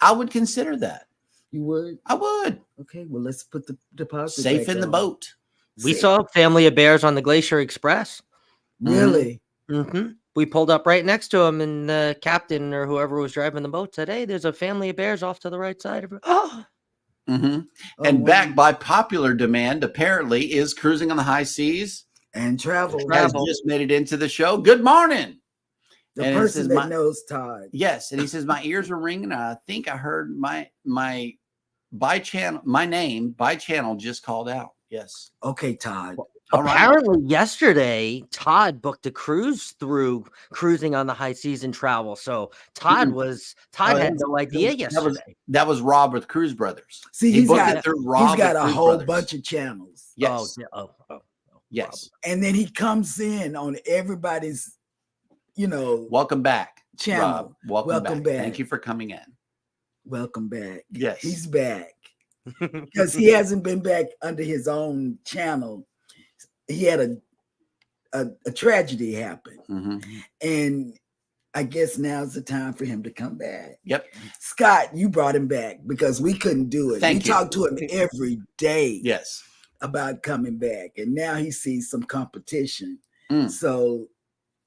Speaker 1: I would consider that.
Speaker 2: You would?
Speaker 1: I would.
Speaker 2: Okay, well, let's put the deposit
Speaker 1: Safe
Speaker 2: back
Speaker 1: in the
Speaker 2: on.
Speaker 1: boat.
Speaker 4: We
Speaker 2: Safe.
Speaker 4: saw a family of bears on the Glacier Express.
Speaker 2: Really?
Speaker 4: We pulled up right next to him, and the captain or whoever was driving the boat said, "Hey, there's a family of bears off to the right side of it." Oh,
Speaker 1: Mm-hmm.
Speaker 2: Oh,
Speaker 1: And
Speaker 2: wow.
Speaker 1: back by popular demand, apparently, is Cruising on the High Seas.
Speaker 2: And travel.
Speaker 1: Has just made it into the show. Good morning.
Speaker 2: The
Speaker 1: and it
Speaker 2: person
Speaker 1: says
Speaker 2: that knows Todd.
Speaker 1: Yes, and he says my ears were ringing. And I think I heard my by channel, my name by channel just called out. Yes.
Speaker 2: Okay, Todd.
Speaker 1: All right.
Speaker 4: Apparently, yesterday, Todd booked a cruise through Cruising on the High Season Travel. So Todd had no idea yesterday.
Speaker 1: That was Rob with Cruise Brothers.
Speaker 2: See,
Speaker 1: He
Speaker 2: he's
Speaker 1: booked
Speaker 2: got
Speaker 1: it through Rob.
Speaker 2: he's got
Speaker 1: with
Speaker 2: a
Speaker 1: Cruise
Speaker 2: whole
Speaker 1: Brothers.
Speaker 2: bunch of channels.
Speaker 1: Yes.
Speaker 4: Yes.
Speaker 2: And then he comes in on everybody's,
Speaker 1: Welcome back,
Speaker 2: channel.
Speaker 1: Rob. Welcome back.
Speaker 2: back.
Speaker 1: Thank you for coming in.
Speaker 2: Welcome back.
Speaker 1: Yes.
Speaker 2: He's back. Because he hasn't been back under his own channel. He had a tragedy happen.
Speaker 1: Mm-hmm.
Speaker 2: And I guess now's the time for him to come back.
Speaker 1: Yep.
Speaker 2: Scott, you brought him back because we couldn't do it.
Speaker 1: Thank
Speaker 2: we
Speaker 1: you.
Speaker 2: talked to him every day
Speaker 1: Yes.
Speaker 2: about coming back. And now he sees some competition.
Speaker 1: Mm.
Speaker 2: So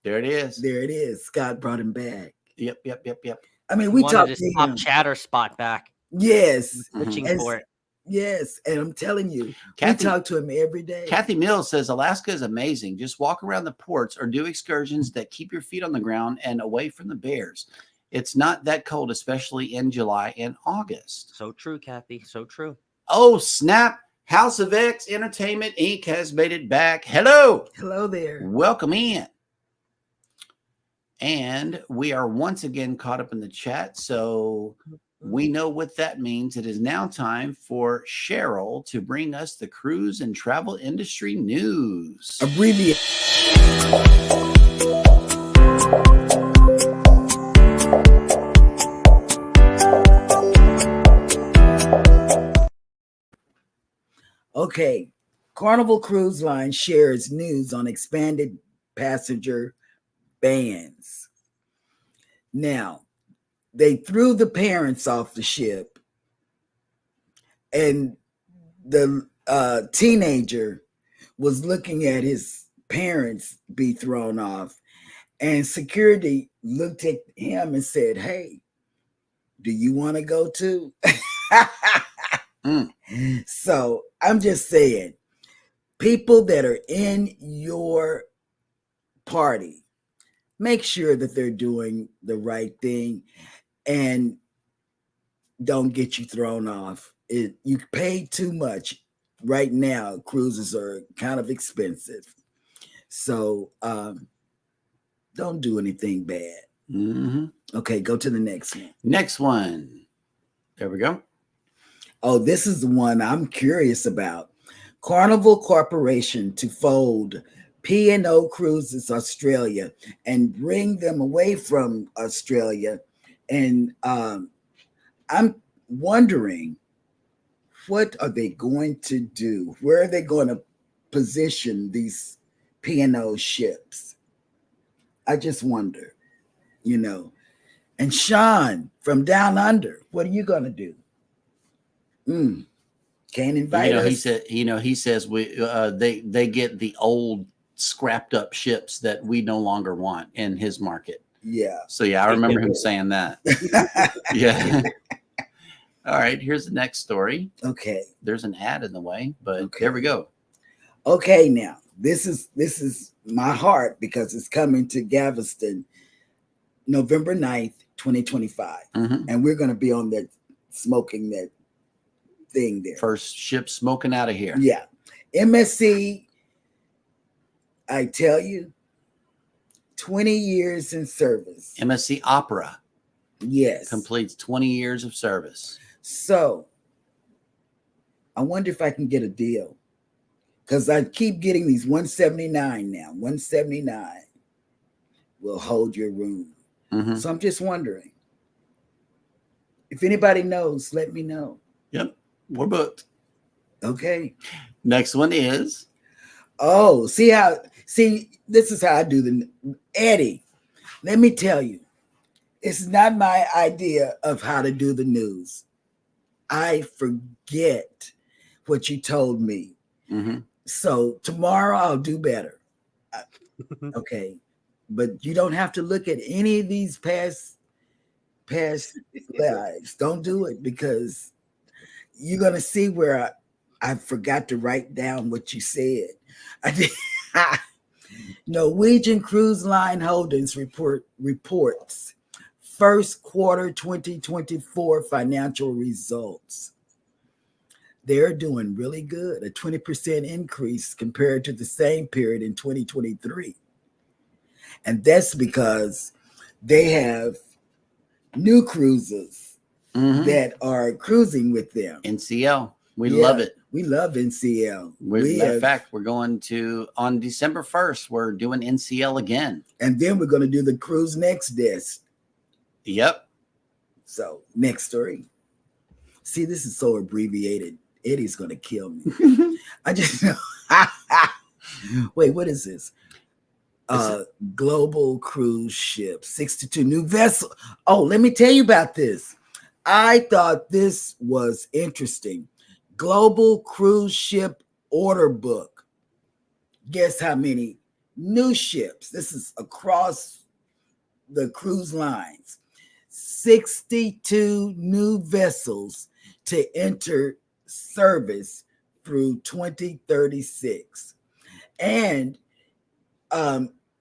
Speaker 1: There it is.
Speaker 2: there it is. Scott brought him back.
Speaker 1: Yep.
Speaker 2: I mean, we
Speaker 4: Wanted
Speaker 2: talked
Speaker 4: his
Speaker 2: to
Speaker 4: top
Speaker 2: him.
Speaker 4: chatter spot back.
Speaker 2: Yes.
Speaker 4: Searching
Speaker 2: And-
Speaker 4: for it.
Speaker 2: Yes. And I'm telling you,
Speaker 1: Kathy-
Speaker 2: we talk to him every day.
Speaker 1: Kathy Mills says Alaska is amazing. Just walk around the ports or do excursions that keep your feet on the ground and away from the bears. It's not that cold, especially in July and August.
Speaker 4: So true, Kathy. So true.
Speaker 1: Oh, snap. House of X Entertainment Inc. has made it back. Hello.
Speaker 2: Hello there.
Speaker 1: Welcome in. And we are once again caught up in the chat. So we know what that means. It is now time for Cheryl to bring us the cruise and travel industry news.
Speaker 2: Abbreviate. Okay. Carnival Cruise Line shares news on expanded passenger bans. Now, they threw the parents off the ship, and the teenager was looking at his parents be thrown off, and security looked at him and said, "Hey, do you want to go too?" So I'm just saying, people that are in your party, make sure that they're doing the right thing and don't get you thrown off. You pay too much. Right now, cruises are kind of expensive. So don't do anything bad.
Speaker 1: Mm-hmm.
Speaker 2: Okay, go to the next one.
Speaker 1: Next one. There we go.
Speaker 2: Oh, this is the one I'm curious about. Carnival Corporation to fold P&O Cruises Australia and bring them away from Australia. And I'm wondering, what are they going to do? Where are they going to position these P&O ships? I just wonder, And Sean from Down Under, what are you going to do? Can't invite us.
Speaker 1: He says they get the old scrapped up ships that we no longer want in his market.
Speaker 2: Yeah.
Speaker 1: So yeah, I remember him saying that. Yeah. All right, here's the next story.
Speaker 2: Okay.
Speaker 1: There's an ad in the way, but
Speaker 2: Okay.
Speaker 1: there we go.
Speaker 2: Okay, now this is my heart because it's coming to Galveston November 9th, 2025.
Speaker 1: Mhm.
Speaker 2: And we're going to be on that smoking that thing there.
Speaker 1: First ship smoking out of here.
Speaker 2: Yeah. MSC, I tell you, 20 years in service.
Speaker 1: MSC Opera
Speaker 2: Yes.
Speaker 1: completes 20 years of service.
Speaker 2: So I wonder if I can get a deal because I keep getting these 179 now. 179 will hold your room.
Speaker 1: Mhm.
Speaker 2: So I'm just wondering if anybody knows, let me know.
Speaker 1: Yep, we're booked.
Speaker 2: Okay.
Speaker 1: Next one is
Speaker 2: Oh, this is how I do Eddie. Let me tell you, it's not my idea of how to do the news. I forget what you told me.
Speaker 1: Mhm.
Speaker 2: So tomorrow I'll do better. Okay. But you don't have to look at any of these past lives. Don't do it because you're going to see where I forgot to write down what you said. I did. Norwegian Cruise Line Holdings reports first quarter 2024 financial results. they're doing really good, a 20% increase compared to the same period in 2023. And that's because they have new cruises that are cruising with them.
Speaker 1: NCL. We love it.
Speaker 2: We love NCL.
Speaker 1: Matter of fact, we're going to, on December 1st, we're doing NCL again.
Speaker 2: And then we're going to do the cruise next desk.
Speaker 1: Yep.
Speaker 2: So, next story. See, this is so abbreviated. Eddie's going to kill me. I just know. Wait, what is this? Global cruise ship, 62 new vessels. Oh, let me tell you about this. I thought this was interesting. Global cruise ship order book. Guess how many new ships? This is across the cruise lines. 62 new vessels to enter service through 2036. And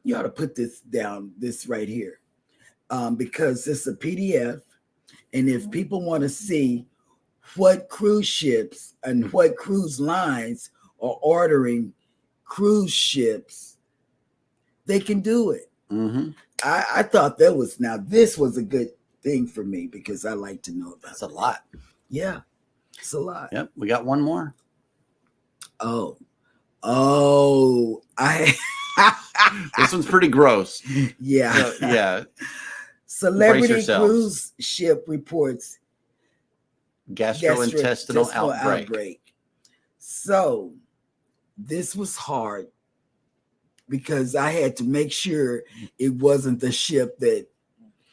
Speaker 2: you ought to put this down, this right here, because it's a PDF. And if people want to see what cruise ships and what cruise lines are ordering cruise ships, they can do it. I thought this was a good thing for me because I like to know about
Speaker 1: That's a lot.
Speaker 2: Yeah, it's a lot.
Speaker 1: Yep. We got one more. This one's pretty gross.
Speaker 2: Yeah.
Speaker 1: So, yeah.
Speaker 2: Celebrity cruise ship reports
Speaker 1: gastrointestinal outbreak.
Speaker 2: So this was hard because I had to make sure it wasn't the ship that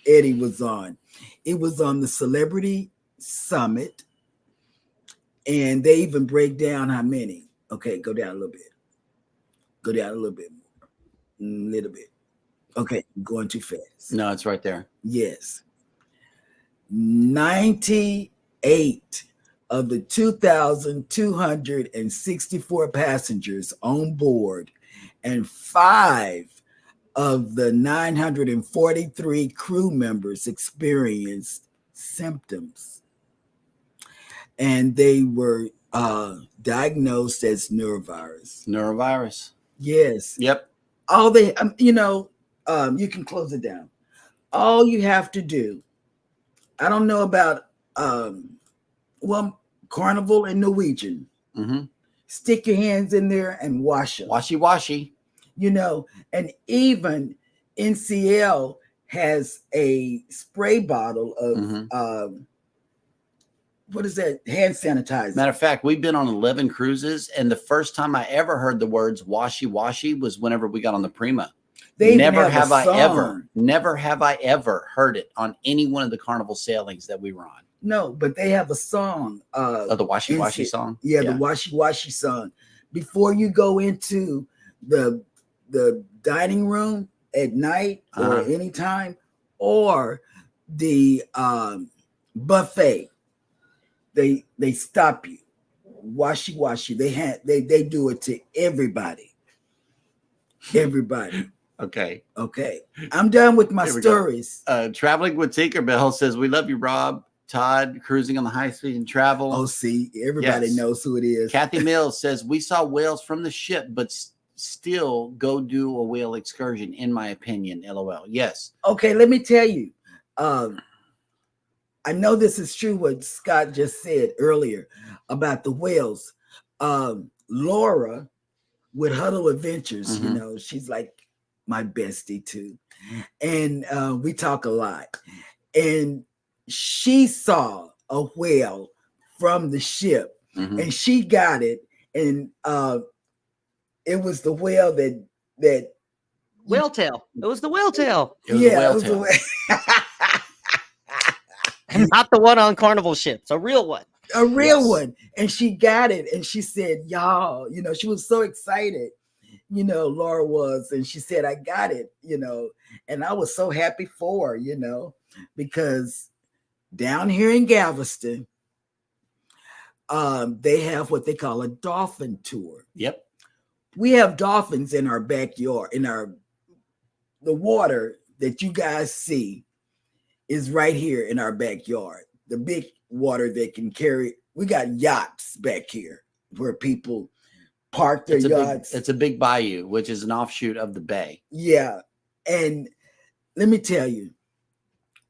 Speaker 2: Eddie was on. It was on the Celebrity Summit, and they even break down how many. Okay, go down a little bit. Go down a little bit more. A little bit. Okay, I'm going too fast.
Speaker 1: No, it's right there.
Speaker 2: Yes. 98 of the 2,264 passengers on board and 5 of the 943 crew members experienced symptoms. And they were diagnosed as neurovirus.
Speaker 1: Neurovirus.
Speaker 2: Yes.
Speaker 1: Yep.
Speaker 2: All they, you can close it down. All you have to do, I don't know about, Carnival and Norwegian. Stick your hands in there and wash them.
Speaker 1: Washy.
Speaker 2: And even NCL has a spray bottle of, what is that? Hand sanitizer.
Speaker 1: Matter of fact, we've been on 11 cruises, and the first time I ever heard the words washy was whenever we got on the Prima. Never have I ever heard it on any one of the Carnival sailings that we were on.
Speaker 2: No, but they have a song.
Speaker 1: The washy song?
Speaker 2: Yeah, the washy song. Before you go into the dining room at night or anytime, or the buffet, they stop you. Washy. They do it to everybody. Everybody.
Speaker 1: Okay.
Speaker 2: I'm done with my stories.
Speaker 1: Traveling with Tinkerbell says, we love you, Rob. Todd, cruising on the high speed and travel.
Speaker 2: Oh, see, everybody knows who it is.
Speaker 1: Kathy Mills says, we saw whales from the ship, but still go do a whale excursion, in my opinion. LOL. Yes.
Speaker 2: Okay, let me tell you. I know this is true what Scott just said earlier about the whales. Laura with Huddle Adventures, she's like my bestie too. And we talk a lot. And she saw a whale from the ship and she got it. And it was the whale that
Speaker 4: whale tail. It was the whale tail.
Speaker 2: It was the whale.
Speaker 4: And not the one on Carnival ships, a real one.
Speaker 2: A real one. And she got it. And she said, y'all, she was so excited, Laura was. And she said, I got it, and I was so happy for her, because down here in Galveston, they have what they call a dolphin tour.
Speaker 1: Yep.
Speaker 2: We have dolphins in our backyard, the water that you guys see is right here in our backyard. The big water that can carry we got yachts back here where people park their yachts.
Speaker 1: It's a big bayou, which is an offshoot of the bay.
Speaker 2: Yeah. And let me tell you,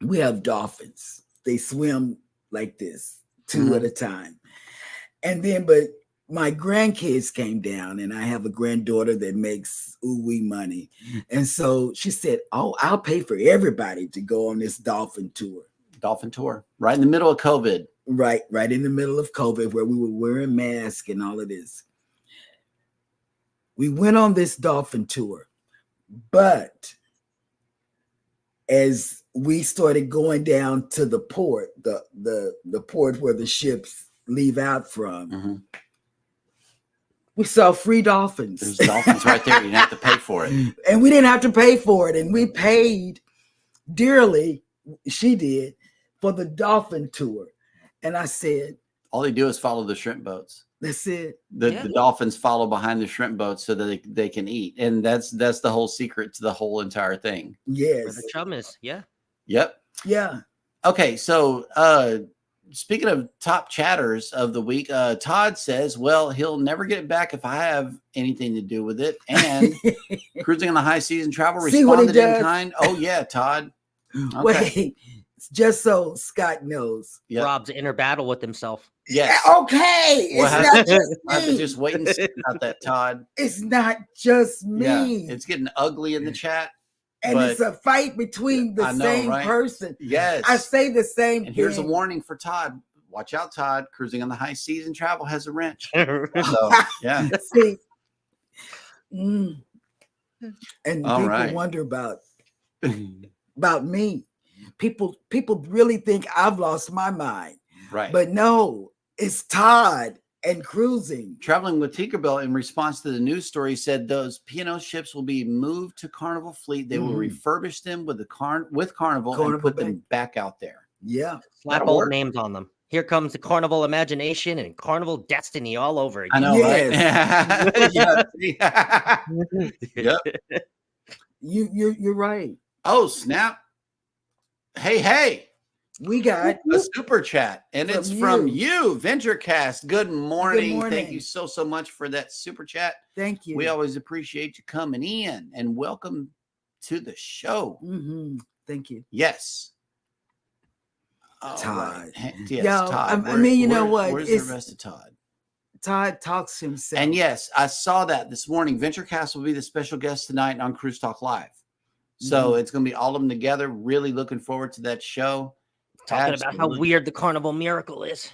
Speaker 2: we have dolphins. They swim like this, 2 at a time. And then, but my grandkids came down, and I have a granddaughter that makes ooh-wee money. And so she said, oh, I'll pay for everybody to go on this dolphin tour.
Speaker 1: Dolphin tour, right in the middle of COVID.
Speaker 2: Right in the middle of COVID, where we were wearing masks and all of this. We went on this dolphin tour, but as we started going down to the port, the port where the ships leave out from, we saw free dolphins.
Speaker 1: There's dolphins right there. You didn't have to pay for it.
Speaker 2: And we didn't have to pay for it. And we paid dearly, she did, for the dolphin tour. And I said,
Speaker 1: all they do is follow the shrimp boats.
Speaker 2: that's it.
Speaker 1: The dolphins follow behind the shrimp boats so that they can eat. And that's the whole secret to the whole entire thing.
Speaker 2: Yes.
Speaker 4: Where the chum is. Yeah.
Speaker 1: Yep.
Speaker 2: Yeah.
Speaker 1: Okay. So speaking of top chatters of the week, Todd says, well, he'll never get it back if I have anything to do with it. And Cruising on the High Season Travel responded in kind. Oh, yeah, Todd. Okay.
Speaker 2: Wait, just so Scott knows.
Speaker 1: Yep.
Speaker 4: Rob's inner battle with himself.
Speaker 1: Yes.
Speaker 2: Okay. It's
Speaker 1: Well,
Speaker 2: not just
Speaker 1: I have to
Speaker 2: me.
Speaker 1: just wait and see about that, Todd.
Speaker 2: It's not just me.
Speaker 1: Yeah, it's getting ugly in the chat.
Speaker 2: And
Speaker 1: but
Speaker 2: it's a fight between the
Speaker 1: I know,
Speaker 2: same
Speaker 1: right?
Speaker 2: person.
Speaker 1: Yes.
Speaker 2: I say the same
Speaker 1: And here's a
Speaker 2: thing.
Speaker 1: warning for Todd. Watch out, Todd. Cruising on the High Season Travel has a wrench. So, yeah.
Speaker 2: See, and
Speaker 1: All
Speaker 2: people
Speaker 1: right.
Speaker 2: wonder about me. People really think I've lost my mind.
Speaker 1: Right.
Speaker 2: But no, it's Todd and Cruising.
Speaker 1: Traveling with Tinkerbell, in response to the news story, said those P&O ships will be moved to Carnival Fleet. They will refurbish them with Carnival and put them back out there.
Speaker 2: Yeah.
Speaker 4: Slap
Speaker 1: That'll
Speaker 4: old
Speaker 1: work.
Speaker 4: names on them. Here comes the Carnival Imagination and Carnival Destiny all over again.
Speaker 1: I know,
Speaker 2: Yes.
Speaker 1: right? Yep.
Speaker 2: You're right.
Speaker 1: Oh, snap. Hey.
Speaker 2: We got
Speaker 1: A super chat, and it's from you, VentureCast. Good morning. Thank you so much for that super chat.
Speaker 2: Thank you.
Speaker 1: We always appreciate you coming in, and welcome to the show.
Speaker 2: Thank you.
Speaker 1: Yes.
Speaker 2: Todd.
Speaker 1: Yes,
Speaker 2: Yo,
Speaker 1: Todd.
Speaker 2: I mean, you know what?
Speaker 1: Where's the rest of Todd?
Speaker 2: Todd talks himself.
Speaker 1: And yes, I saw that this morning. VentureCast will be the special guest tonight on Cruise Talk Live. So it's going to be all of them together. Really looking forward to that show.
Speaker 4: Talking about how weird the Carnival Miracle is.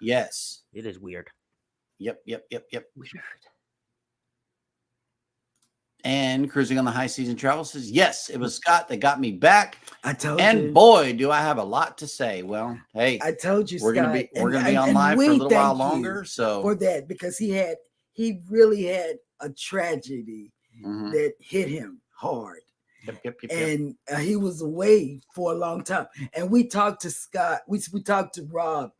Speaker 1: Yes.
Speaker 4: It is weird.
Speaker 1: Yep.
Speaker 4: Weird.
Speaker 1: And Cruising on the High Season Travel says, yes, it was Scott that got me back.
Speaker 2: I told you.
Speaker 1: And boy, do I have a lot to say. Well, hey,
Speaker 2: I told you,
Speaker 1: we're
Speaker 2: Scott.
Speaker 1: gonna be on live for a little while longer. So
Speaker 2: for that, because he really had a tragedy that hit him hard.
Speaker 1: Yep.
Speaker 2: And he was away for a long time. And we talked to Scott. We talked to Rob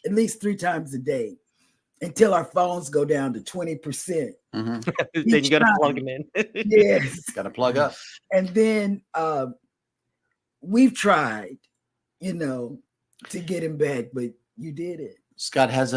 Speaker 2: at least 3 times a day until our phones go down to 20%.
Speaker 4: Then you got to plug them in.
Speaker 2: Yes.
Speaker 1: Got to plug up.
Speaker 2: And then we've tried, to get him back, but you did it.
Speaker 1: Scott has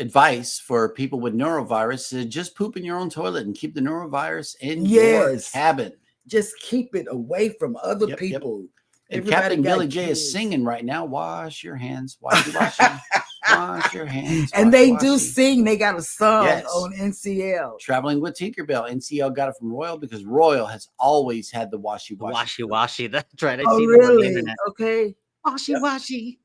Speaker 1: advice for people with norovirus: just poop in your own toilet and keep the norovirus in your cabin.
Speaker 2: Just keep it away from other people.
Speaker 1: And Captain Billy J is singing right now. Wash your hands. Wash your hands.
Speaker 2: And they do sing. They got a song on NCL.
Speaker 1: Traveling with Tinkerbell. NCL got it from Royal because Royal has always had the washy.
Speaker 4: That's right.
Speaker 2: Oh, really? Okay.
Speaker 4: Washy.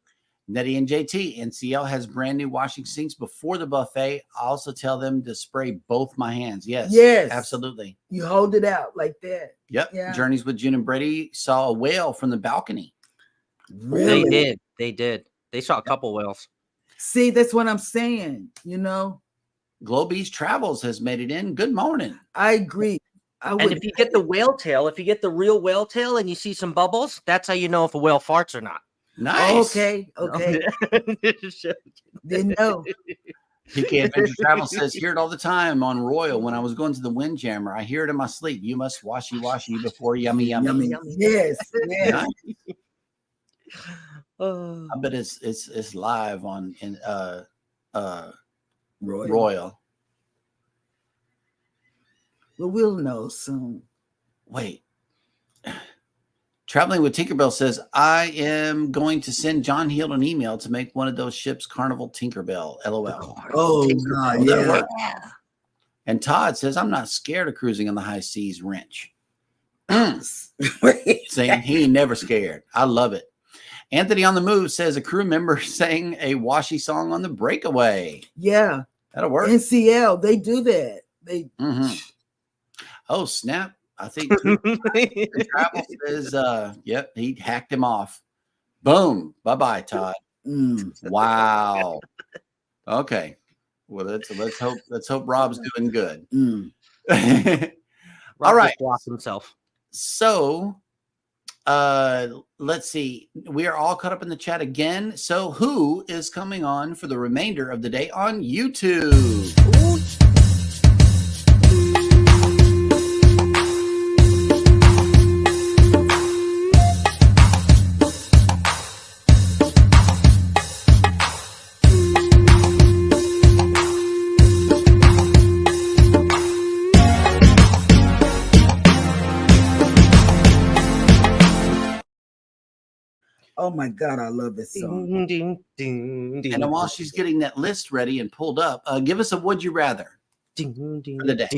Speaker 1: Nettie and JT, NCL has brand new washing sinks before the buffet. I also tell them to spray both my hands. Yes, absolutely.
Speaker 2: You hold it out like that.
Speaker 1: Yep.
Speaker 2: Yeah.
Speaker 1: Journeys with June and Brady saw a whale from the balcony.
Speaker 2: Really?
Speaker 4: They did. They saw a couple whales.
Speaker 2: See, that's what I'm saying.
Speaker 1: Globee's Travels has made it in. Good morning.
Speaker 2: I agree.
Speaker 4: And if you get the whale tail, if you get the real whale tail and you see some bubbles, that's how you know if a whale farts or not.
Speaker 1: Nice.
Speaker 2: Okay. Didn't know.
Speaker 1: PK Adventure Travel says, hear it all the time on Royal. When I was going to the Windjammer, I hear it in my sleep. You must washy before yummy.
Speaker 2: Yes.
Speaker 1: Nice. I bet it's live on in Royal.
Speaker 2: Well, we'll know soon.
Speaker 1: Wait. Traveling with Tinkerbell says, I am going to send John Heald an email to make one of those ships Carnival Tinkerbell. LOL.
Speaker 2: Oh, God, yeah.
Speaker 1: And Todd says, I'm not scared of cruising on the high seas, wrench. Saying he ain't never scared. I love it. Anthony on the Move says a crew member sang a washy song on the breakaway.
Speaker 2: Yeah.
Speaker 1: That'll work.
Speaker 2: NCL, they do that. They
Speaker 1: Oh, snap. I think Travel says, yep, he hacked him off. Boom. Bye-bye, Todd. Wow. Okay. Well, let's hope Rob's doing good. All right.
Speaker 4: Blocked himself.
Speaker 1: So let's see. We are all caught up in the chat again. So who is coming on for the remainder of the day on YouTube?
Speaker 2: Oh my God, I love this song.
Speaker 1: And while she's getting that list ready and pulled up, give us a would you rather for the day.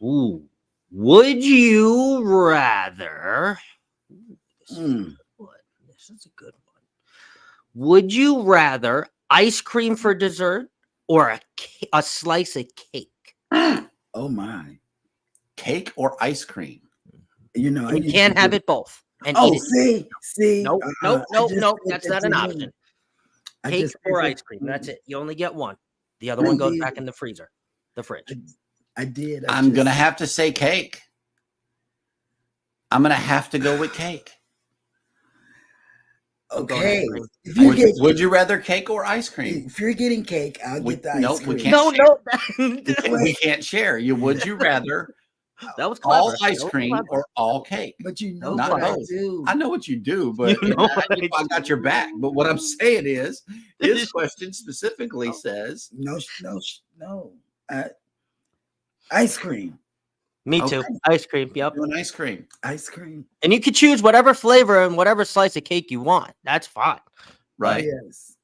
Speaker 4: Ooh. Would you rather? This is a good one. Would you rather ice cream for dessert or a slice of cake?
Speaker 2: Oh my.
Speaker 1: Cake or ice cream?
Speaker 2: You know,
Speaker 4: you can't have it both. And eat it.
Speaker 2: See.
Speaker 4: Nope. That's not an option. Cake or ice cream. That's it. You only get one. The other one goes back in the freezer, the fridge.
Speaker 2: I did.
Speaker 1: I'm going to have to say cake. I'm going to have to go with cake.
Speaker 2: Okay.
Speaker 1: Would you rather cake or ice cream?
Speaker 2: If you're getting cake, I'll get the ice cream.
Speaker 1: We can't share. We can't share. Would you rather
Speaker 4: that was clever.
Speaker 1: all ice cream or all cake?
Speaker 2: But you know
Speaker 1: not
Speaker 2: what
Speaker 1: both.
Speaker 2: I do.
Speaker 1: I know what you do, but I got your back. But what I'm saying is, this question specifically says
Speaker 2: no. Ice cream.
Speaker 4: Me too. Ice cream. Yep.
Speaker 1: Doing ice cream.
Speaker 2: Ice cream.
Speaker 4: And you could choose whatever flavor and whatever slice of cake you want. That's fine.
Speaker 1: Right.
Speaker 2: Yes.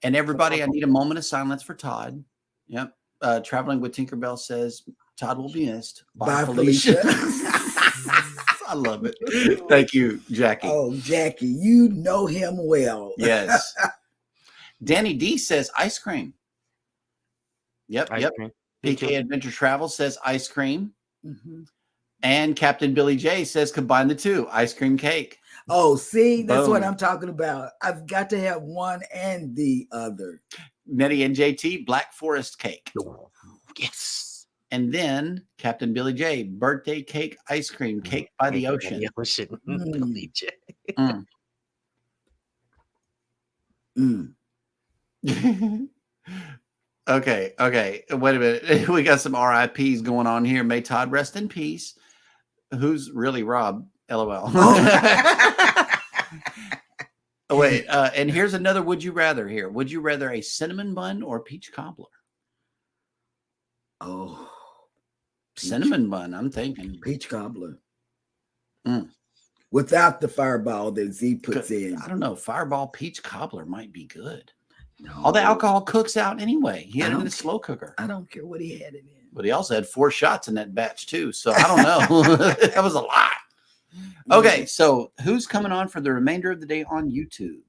Speaker 1: And everybody, I need a moment of silence for Todd. Yep. Traveling with Tinkerbell says Todd will be missed.
Speaker 2: Bye, Felicia.
Speaker 1: I love it. Thank you, Jackie.
Speaker 2: Oh, Jackie, you know him well.
Speaker 1: Yes. Danny D says ice cream. Yep.
Speaker 4: Ice cream.
Speaker 1: PK Adventure Travel says ice cream. And Captain Billy J says combine the two, ice cream cake.
Speaker 2: Oh, see, that's
Speaker 1: Boom.
Speaker 2: what I'm talking about. I've got to have one and the other.
Speaker 1: Nettie and JT, Black Forest cake.
Speaker 4: Yes.
Speaker 1: And then Captain Billy J, birthday cake, ice cream, cake by the ocean.
Speaker 4: Billy J.
Speaker 1: Okay. Wait a minute. We got some RIPs going on here. May Todd rest in peace. Who's really Rob? LOL. Oh, wait. And here's another would you rather here. Would you rather a cinnamon bun or peach cobbler?
Speaker 2: Oh.
Speaker 1: Cinnamon bun, I'm thinking.
Speaker 2: Peach cobbler. Without the fireball that Z puts in.
Speaker 1: I don't know. Fireball peach cobbler might be good. No. All the alcohol cooks out anyway. He had it in a slow cooker.
Speaker 2: I don't care what he had it in.
Speaker 1: But he also had 4 shots in that batch too. So I don't know. That was a lot. Okay, so who's coming on for the remainder of the day on YouTube?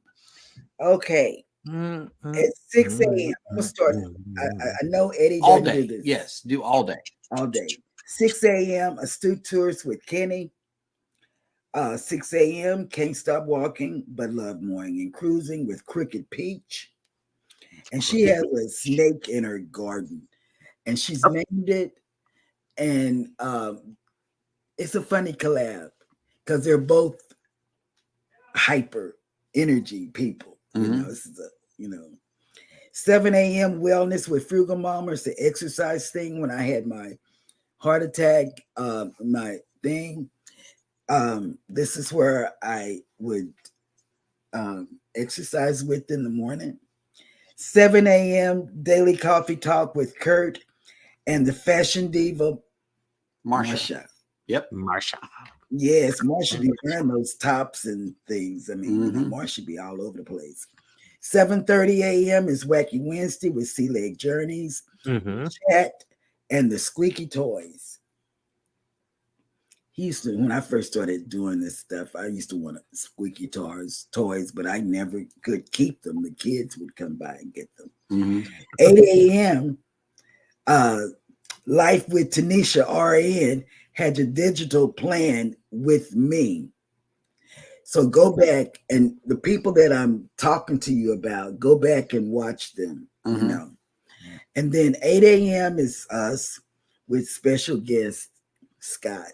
Speaker 2: Okay. At 6 a.m. I'm gonna start. I know Eddie
Speaker 1: all
Speaker 2: doesn't
Speaker 1: day.
Speaker 2: do this.
Speaker 1: Yes, do all day.
Speaker 2: All day. 6 a.m. Astute Tours with Kenny. 6 a.m. Can't Stop Walking but Love Mooring and Cruising with Crooked Peach. And she has a snake in her garden. And she's named it. And it's a funny collab because they're both hyper energy people. You know, this is 7 a.m. Wellness with Frugal Mama. It's the exercise thing when I had my heart attack, my thing. This is where I would exercise with in the morning. 7 a.m. daily coffee talk with Kurt and the fashion diva Marsha.
Speaker 1: Yep.
Speaker 4: Marsha.
Speaker 2: Yes, Marsha be wearing those tops and things. I mean, you know, Marsha be all over the place. 7:30 a.m. is Wacky Wednesday with Sea Leg Journeys, Chat, and the Squeaky Toys. He used to, when I first started doing this stuff, I used to want squeaky toys, but I never could keep them. The kids would come by and get them. 8 a.m. Life with Tanisha RN had the digital plan with me. So go back, and the people that I'm talking to you about, go back and watch them, you know. And then 8 a.m. is us with special guest Scott.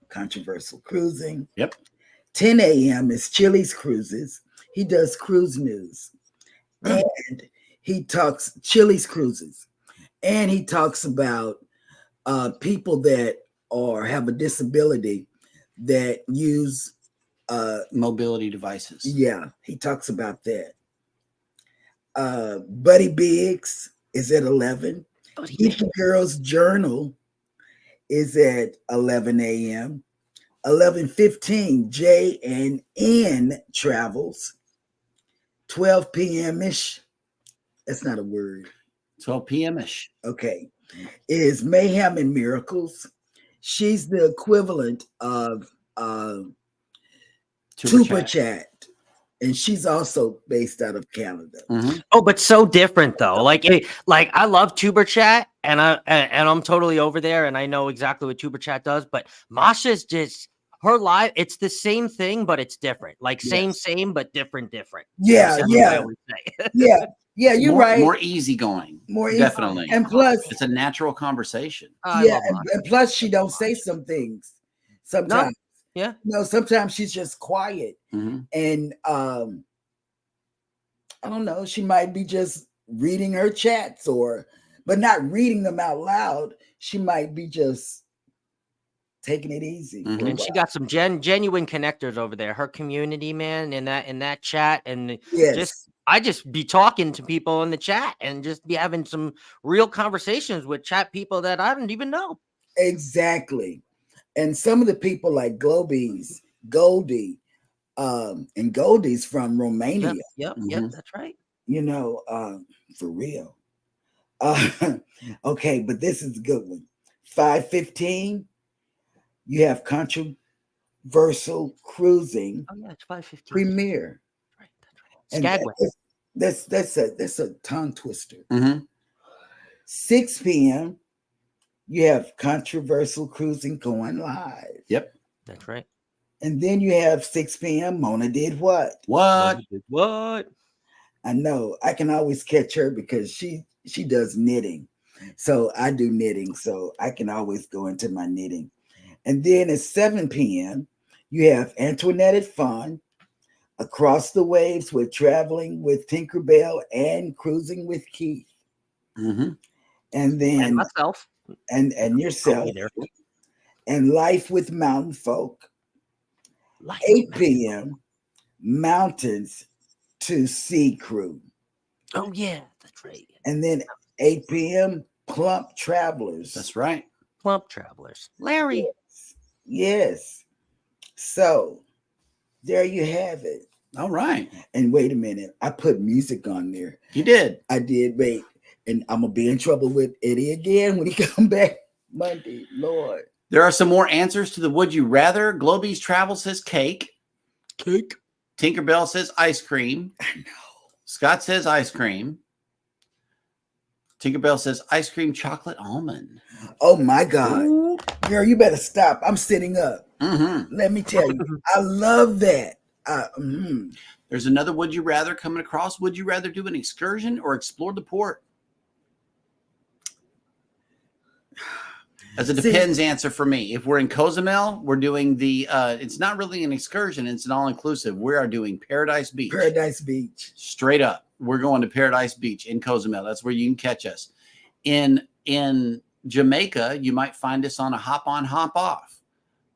Speaker 2: Controversial Cruising.
Speaker 1: Yep.
Speaker 2: 10 a.m. is Chili's Cruises. He does cruise news. And he talks Chili's Cruises. And he talks about people that have a disability that use
Speaker 1: mobility devices.
Speaker 2: Yeah, he talks about that. Buddy Biggs is at 11. Eat the Girls Journal is at 11 a.m. 11:15, J and N travels. 12 p.m.-ish. That's not a word. 12
Speaker 1: p.m.-ish.
Speaker 2: Okay. Is Mayhem and Miracles. She's the equivalent of Tuber Chat. And she's also based out of Canada.
Speaker 4: Oh, but so different though. Like I love Tuber Chat, and I'm totally over there, and I know exactly what Tuber Chat does. But Masha's just her live. It's the same thing, but it's different. Like same, but different.
Speaker 2: Yeah, yeah. You're right.
Speaker 1: More easygoing.
Speaker 2: More easy.
Speaker 1: Definitely.
Speaker 2: And plus,
Speaker 1: it's a natural conversation.
Speaker 2: And plus, she don't say some things sometimes.
Speaker 4: No. Yeah.
Speaker 2: No, sometimes she's just quiet. And I don't know, she might be just reading her chats but not reading them out loud. She might be just taking it easy.
Speaker 4: And she got some genuine connectors over there. Her community, man, in that chat. And I just be talking to people in the chat and just be having some real conversations with chat people that I don't even know.
Speaker 2: Exactly. And some of the people like Goldie, and Goldie's from Romania.
Speaker 4: Yep, that's right.
Speaker 2: You know, for real. Okay, but this is a good one. 5:15, you have Controversial Cruising.
Speaker 4: Oh yeah, it's 5:15.
Speaker 2: Premiere.
Speaker 4: Right, that's right.
Speaker 2: Skagway. That's a tongue twister. 6 p.m. You have Controversial Cruising going live.
Speaker 1: Yep.
Speaker 4: That's right.
Speaker 2: And then you have 6 p.m. Mona did what?
Speaker 4: What?
Speaker 2: I know. I can always catch her because she does knitting. So I do knitting. So I can always go into my knitting. And then at 7 p.m., you have Antoinette at Fun, Across the Waves with Traveling with Tinkerbell and Cruising with Keith. And then
Speaker 4: myself.
Speaker 2: And yourself. And Life with Mountain Folk. 8 p.m. Mountains to Sea Crew.
Speaker 4: Oh yeah, that's right.
Speaker 2: And then 8 p.m. Plump Travelers.
Speaker 1: That's right.
Speaker 4: Plump Travelers. Larry.
Speaker 2: Yes. So there you have it.
Speaker 1: All right.
Speaker 2: And wait a minute. I put music on there.
Speaker 1: You did.
Speaker 2: I did. Wait. And I'm going to be in trouble with Eddie again when he come back Monday. Lord.
Speaker 1: There are some more answers to the Would You Rather. Globies Travel says cake.
Speaker 4: Cake.
Speaker 1: Tinkerbell says ice cream.
Speaker 2: I know.
Speaker 1: Scott says ice cream. Tinkerbell says ice cream chocolate almond.
Speaker 2: Oh my God. Girl, you better stop. I'm sitting up. Let me tell you. I love that.
Speaker 1: There's another Would You Rather coming across. Would you rather do an excursion or explore the port? As a depends answer for me. If we're in Cozumel, we're doing the, it's not really an excursion. It's an all-inclusive. We are doing Paradise Beach.
Speaker 2: Paradise Beach.
Speaker 1: Straight up. We're going to Paradise Beach in Cozumel. That's where you can catch us. In Jamaica, you might find us on a hop on, hop off.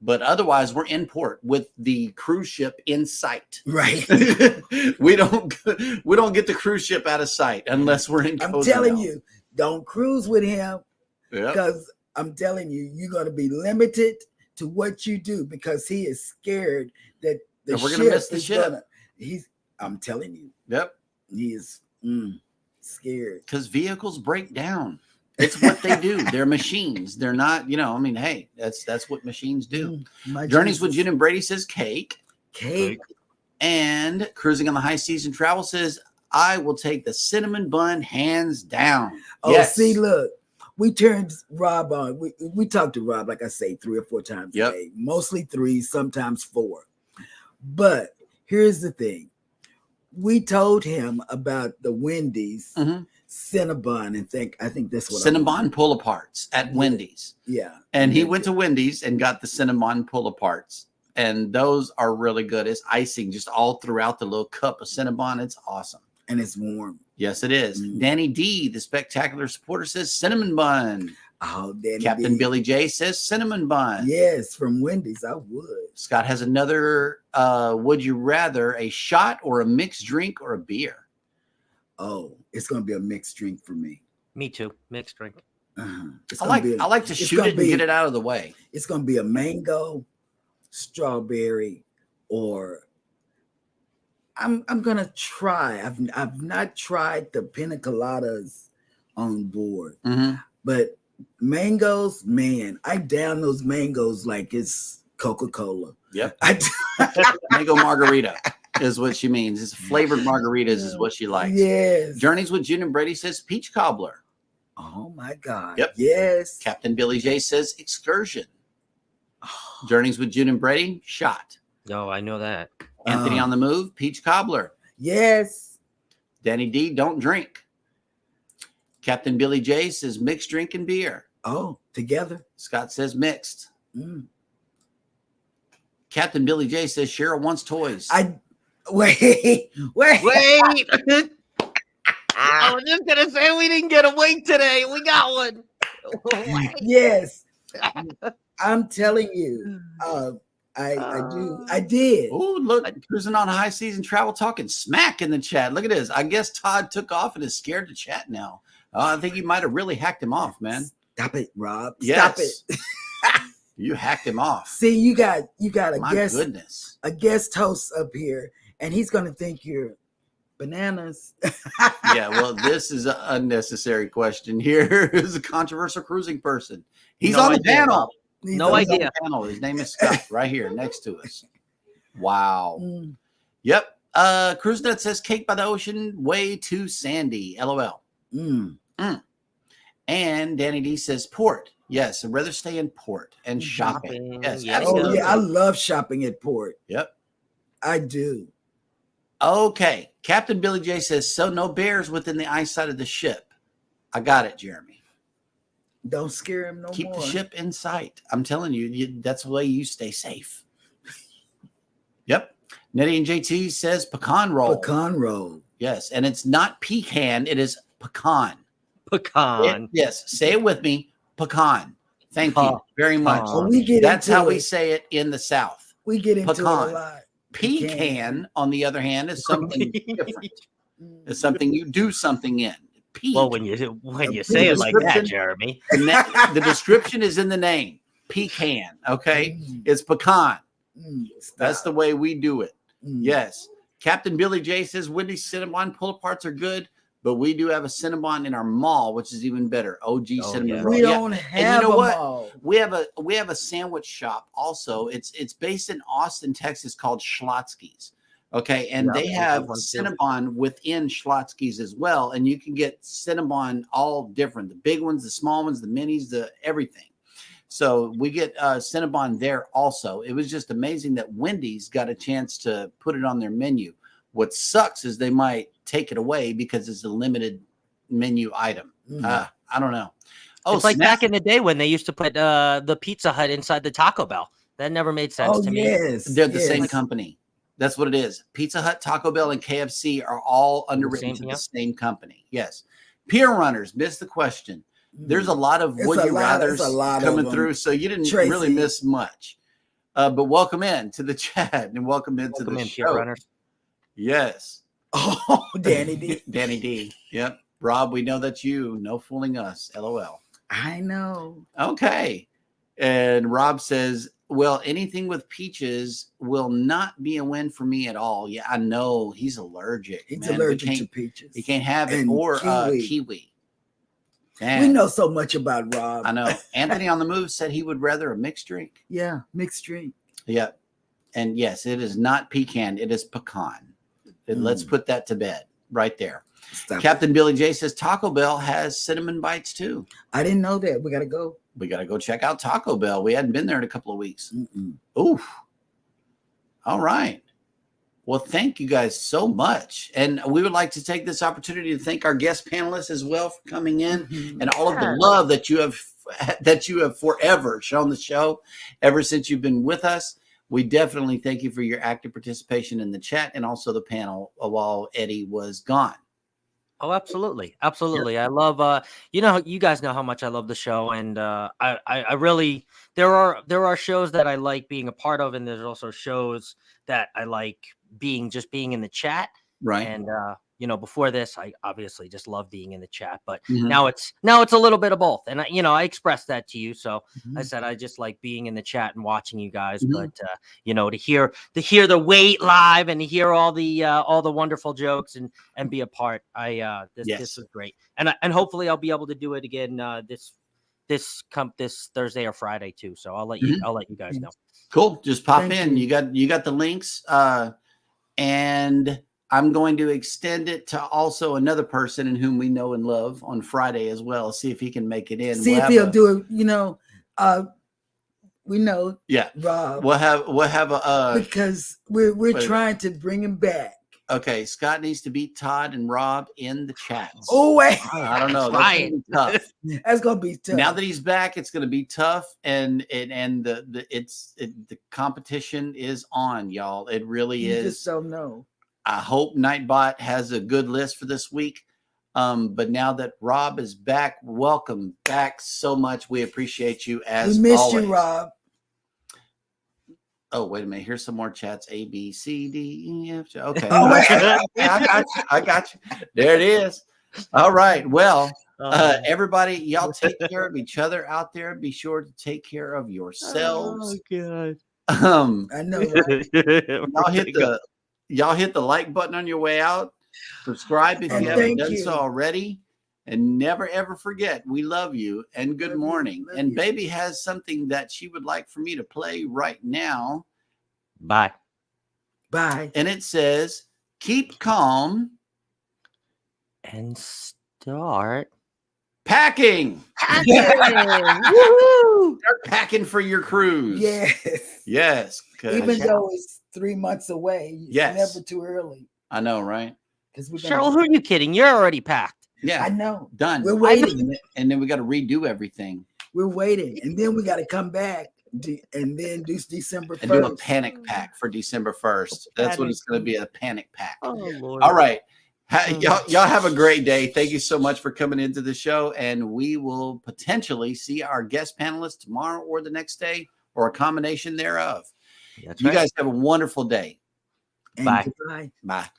Speaker 1: but otherwise we're in port with the cruise ship in sight.
Speaker 2: Right.
Speaker 1: we don't get the cruise ship out of sight unless we're in
Speaker 2: I'm
Speaker 1: Cozumel.
Speaker 2: telling you, don't cruise with him
Speaker 1: Yep.
Speaker 2: because I'm telling you, you're going to be limited to what you do because he is scared that the
Speaker 1: And we're
Speaker 2: ship
Speaker 1: gonna miss the
Speaker 2: is
Speaker 1: ship.
Speaker 2: gonna. I'm telling you,
Speaker 1: Yep.
Speaker 2: he is scared.
Speaker 1: Because vehicles break down. It's what they do. They're machines. They're not, I mean, hey, that's what machines do.
Speaker 2: My
Speaker 1: Journeys with
Speaker 2: Jesus.
Speaker 1: Jen and Brady says cake.
Speaker 2: Cake.
Speaker 1: And Cruising on the High Season Travel says, I will take the cinnamon bun hands down.
Speaker 2: Oh,
Speaker 1: Yes.
Speaker 2: see, look, we turned Rob on. We talked to Rob, like I say, 3 or 4 times
Speaker 1: Yep.
Speaker 2: a day, mostly 3, sometimes 4. But here's the thing. We told him about the Wendy's Cinnabon, and I think that's what
Speaker 1: Cinnabon pull-aparts at Wendy's.
Speaker 2: Yeah.
Speaker 1: And he went to Wendy's and got the Cinnabon pull-aparts. And those are really good. It's icing just all throughout the little cup of Cinnabon. It's awesome.
Speaker 2: And it's warm.
Speaker 1: Yes, it is. Danny D, the spectacular supporter, says cinnamon bun.
Speaker 2: Oh, Danny
Speaker 1: Captain
Speaker 2: D.
Speaker 1: Billy J says cinnamon bun.
Speaker 2: Yes, from Wendy's, I would.
Speaker 1: Scott has another. Would you rather a shot or a mixed drink or a beer?
Speaker 2: Oh, it's gonna be a mixed drink for me.
Speaker 4: Me too. Mixed drink.
Speaker 2: It's
Speaker 1: I
Speaker 2: gonna be
Speaker 1: like to
Speaker 2: it's
Speaker 1: shoot
Speaker 2: gonna
Speaker 1: it and get it out of the way.
Speaker 2: It's gonna be a mango, strawberry, or I'm gonna try. I've not tried the pina coladas on board, but mangoes, man, I down those mangoes like it's Coca-Cola.
Speaker 1: Yep. Mango margarita is what she means. It's flavored margaritas is what she likes.
Speaker 2: Yes.
Speaker 1: Journeys with Jen and Brady says peach cobbler.
Speaker 2: Oh my God.
Speaker 1: Yep.
Speaker 2: Yes.
Speaker 1: Captain Billy J says excursion. Journeys with Jen and Brady, shot.
Speaker 4: No, I know that.
Speaker 1: Anthony on the move, peach cobbler.
Speaker 2: Yes.
Speaker 1: Danny D, don't drink. Captain Billy J says mixed drink and beer.
Speaker 2: Oh, together.
Speaker 1: Scott says mixed. Captain Billy J says Cheryl wants toys.
Speaker 2: Wait.
Speaker 4: I was just gonna say we didn't get a wait today. We got one.
Speaker 2: Yes. I'm telling you. I did.
Speaker 1: Oh, look, Cruising on High Season Travel talking smack in the chat. Look at this. I guess Todd took off and is scared to chat now. I think you might have really hacked him off, man.
Speaker 2: Stop it, Rob.
Speaker 1: Yes.
Speaker 2: Stop it.
Speaker 1: You hacked him off.
Speaker 2: See, you got a
Speaker 1: My
Speaker 2: guest
Speaker 1: goodness.
Speaker 2: a guest host up here, and he's gonna think you're bananas.
Speaker 1: Yeah, well, this is an unnecessary question. Here is a controversial cruising person. He's
Speaker 4: No
Speaker 1: on the
Speaker 4: idea,
Speaker 1: panel.
Speaker 4: Rob.
Speaker 2: He's
Speaker 4: No
Speaker 2: on-
Speaker 1: He's on
Speaker 4: idea.
Speaker 1: the panel. His name is Scott, right here next to us. Wow.
Speaker 2: Mm.
Speaker 1: Yep. CruiseNet says cake by the ocean, way too sandy. LOL. And Danny D says port. Yes, I'd rather stay in port and shopping.
Speaker 4: Shopping,
Speaker 1: Yes,
Speaker 4: yeah.
Speaker 1: absolutely.
Speaker 2: Oh yeah, I love shopping at port.
Speaker 1: Yep.
Speaker 2: I do.
Speaker 1: Okay. Captain Billy J says, so no bears within the eyesight of the ship. I got it, Jeremy.
Speaker 2: Don't scare him no
Speaker 1: Keep
Speaker 2: more.
Speaker 1: the ship in sight. I'm telling you, that's the way you stay safe. Yep. Nettie and JT says pecan roll.
Speaker 2: Pecan roll.
Speaker 1: Yes. And it's not pecan, it is pecan.
Speaker 4: Pecan.
Speaker 1: Yes. Say it with me. Pecan. Thank you very much.
Speaker 2: Oh, we get
Speaker 1: That's
Speaker 2: into
Speaker 1: how we
Speaker 2: it.
Speaker 1: say it in the South.
Speaker 2: We get into it
Speaker 1: Pecan.
Speaker 2: a lot.
Speaker 1: Pecan, on the other hand, is something different. It's something you do something in. Peak.
Speaker 4: Well, when you say it like that,
Speaker 1: description-
Speaker 4: Jeremy.
Speaker 1: The description is in the name. Pecan. Okay. It's pecan. That's the way we do it. Yes. Captain Billy J says Wendy's Cinnabon pull-aparts are good, but we do have a Cinnabon in our mall, which is even better. OG cinnamon
Speaker 4: yeah.
Speaker 1: roll.
Speaker 2: We
Speaker 1: Yeah.
Speaker 2: don't
Speaker 1: And
Speaker 2: have
Speaker 1: you know
Speaker 2: them
Speaker 1: what?
Speaker 2: all.
Speaker 1: We have a sandwich shop also. It's based in Austin, Texas, called Schlotsky's. Okay, and
Speaker 4: Yeah,
Speaker 1: they
Speaker 4: we
Speaker 1: have
Speaker 4: have one too.
Speaker 1: Cinnabon within Schlotsky's as well, and you can get Cinnabon all different: the big ones, the small ones, the minis, the everything. So we get Cinnabon there also. It was just amazing that Wendy's got a chance to put it on their menu. What sucks is they might take it away because it's a limited menu item. I don't know. Oh,
Speaker 4: It's like
Speaker 1: snap.
Speaker 4: back in the day when they used to put the Pizza Hut inside the Taco Bell. That never made sense
Speaker 2: Oh
Speaker 4: to me.
Speaker 2: yes,
Speaker 1: They're the
Speaker 2: yes.
Speaker 1: same company. That's what it is. Pizza Hut, Taco Bell, and KFC are all underwritten to
Speaker 4: same,
Speaker 1: the
Speaker 4: yeah.
Speaker 1: same company. Yes. Peer runners, missed the question. There's a lot of
Speaker 2: It's
Speaker 1: would
Speaker 2: a
Speaker 1: you
Speaker 2: lot-
Speaker 1: rather
Speaker 2: it's a lot of
Speaker 1: coming
Speaker 2: them.
Speaker 1: through, so you didn't
Speaker 2: Tracy.
Speaker 1: really miss much. But welcome in to the chat and welcome into
Speaker 4: Welcome
Speaker 1: the
Speaker 4: in,
Speaker 1: show.
Speaker 4: Pure Runners.
Speaker 1: Yes.
Speaker 2: Oh, Danny D.
Speaker 1: Danny D. Yep. Rob, we know that's you. No fooling us. LOL.
Speaker 2: I know.
Speaker 1: Okay. And Rob says, well, anything with peaches will not be a win for me at all. Yeah, I know. He's allergic.
Speaker 2: He's
Speaker 1: man.
Speaker 2: allergic to peaches.
Speaker 1: He can't have it.
Speaker 2: And
Speaker 1: Or
Speaker 2: kiwi.
Speaker 1: kiwi.
Speaker 2: We
Speaker 1: Man,
Speaker 2: know so much about Rob.
Speaker 1: I know. Anthony on the Move said he would rather a mixed drink.
Speaker 2: Yeah, mixed drink.
Speaker 1: Yeah. And yes, it is not pecan. It is pecan. Let's put that to bed right there.
Speaker 2: Stop
Speaker 1: Captain Billy J says Taco Bell has cinnamon bites too.
Speaker 2: I didn't know that. We got to go.
Speaker 1: We got to go check out Taco Bell. We hadn't been there in a couple of weeks. Oof. All right. Well, thank you guys so much. And we would like to take this opportunity to thank our guest panelists as well for coming in and all of the love that you have forever shown the show ever since you've been with us. We definitely thank you for your active participation in the chat and also the panel while Eddie was gone.
Speaker 4: Oh, absolutely. Absolutely. Yeah. I love, you guys know how much I love the show. And I really, there are shows that I like being a part of. And there's also shows that I like being in the chat.
Speaker 1: Right.
Speaker 4: And, before this, I obviously just love being in the chat, but now it's a little bit of both. And I expressed that to you. So I said, I just like being in the chat and watching you guys, but to hear the wait live and to hear all the wonderful jokes and be a part. This was great. And hopefully I'll be able to do it again, this Thursday or Friday too. So I'll let you guys know.
Speaker 1: Cool. Just pop in. You got the links. And I'm going to extend it to also another person in whom we know and love on Friday as well. See if he can make it in.
Speaker 2: See if he'll do it. We know.
Speaker 1: Yeah,
Speaker 2: Rob.
Speaker 1: We'll have a
Speaker 2: because we're trying to bring him back.
Speaker 1: Okay, Scott needs to beat Todd and Rob in the chats.
Speaker 2: Oh wait,
Speaker 1: I don't know. That's gonna be tough.
Speaker 2: That's gonna be tough.
Speaker 1: Now that he's back, it's gonna be tough, and the competition is on, y'all. It really is.
Speaker 2: You just don't know.
Speaker 1: I hope Nightbot has a good list for this week. But now that Rob is back, welcome back so much. We appreciate you as always.
Speaker 2: We missed you, Rob.
Speaker 1: Oh, wait a minute. Here's some more chats. A, B, C, D, E, F, G. Okay. I got you. There it is. All right. Well, everybody, y'all take care of each other out there. Be sure to take care of yourselves.
Speaker 4: Oh, God.
Speaker 2: I know. Right?
Speaker 1: Y'all hit the like button on your way out. Subscribe if you haven't done so already. And never, ever forget, we love you and good morning. And baby has something that she would like for me to play right now.
Speaker 4: Bye.
Speaker 2: Bye.
Speaker 1: And it says, keep calm.
Speaker 4: And start
Speaker 1: packing.
Speaker 2: Woohoo!
Speaker 1: Start packing for your cruise.
Speaker 2: Yes.
Speaker 1: Yes.
Speaker 2: Even though it's 3 months away, it's never too early.
Speaker 1: I know, right?
Speaker 4: Cheryl, who are you kidding? You're already packed.
Speaker 1: Yeah,
Speaker 2: I know.
Speaker 1: Done.
Speaker 2: We're waiting,
Speaker 1: and then we got to redo everything.
Speaker 2: We're waiting, and then we got to come back and then do December 1st.
Speaker 1: And do a panic pack for December 1st. That's what it's going to be, a panic pack.
Speaker 4: Oh, Lord.
Speaker 1: All right. Y'all have a great day. Thank you so much for coming into the show, and we will potentially see our guest panelists tomorrow or the next day or a combination thereof.
Speaker 4: That's
Speaker 1: you
Speaker 4: right.
Speaker 1: guys have a wonderful day.
Speaker 2: And
Speaker 4: Bye.
Speaker 2: Goodbye.
Speaker 1: Bye.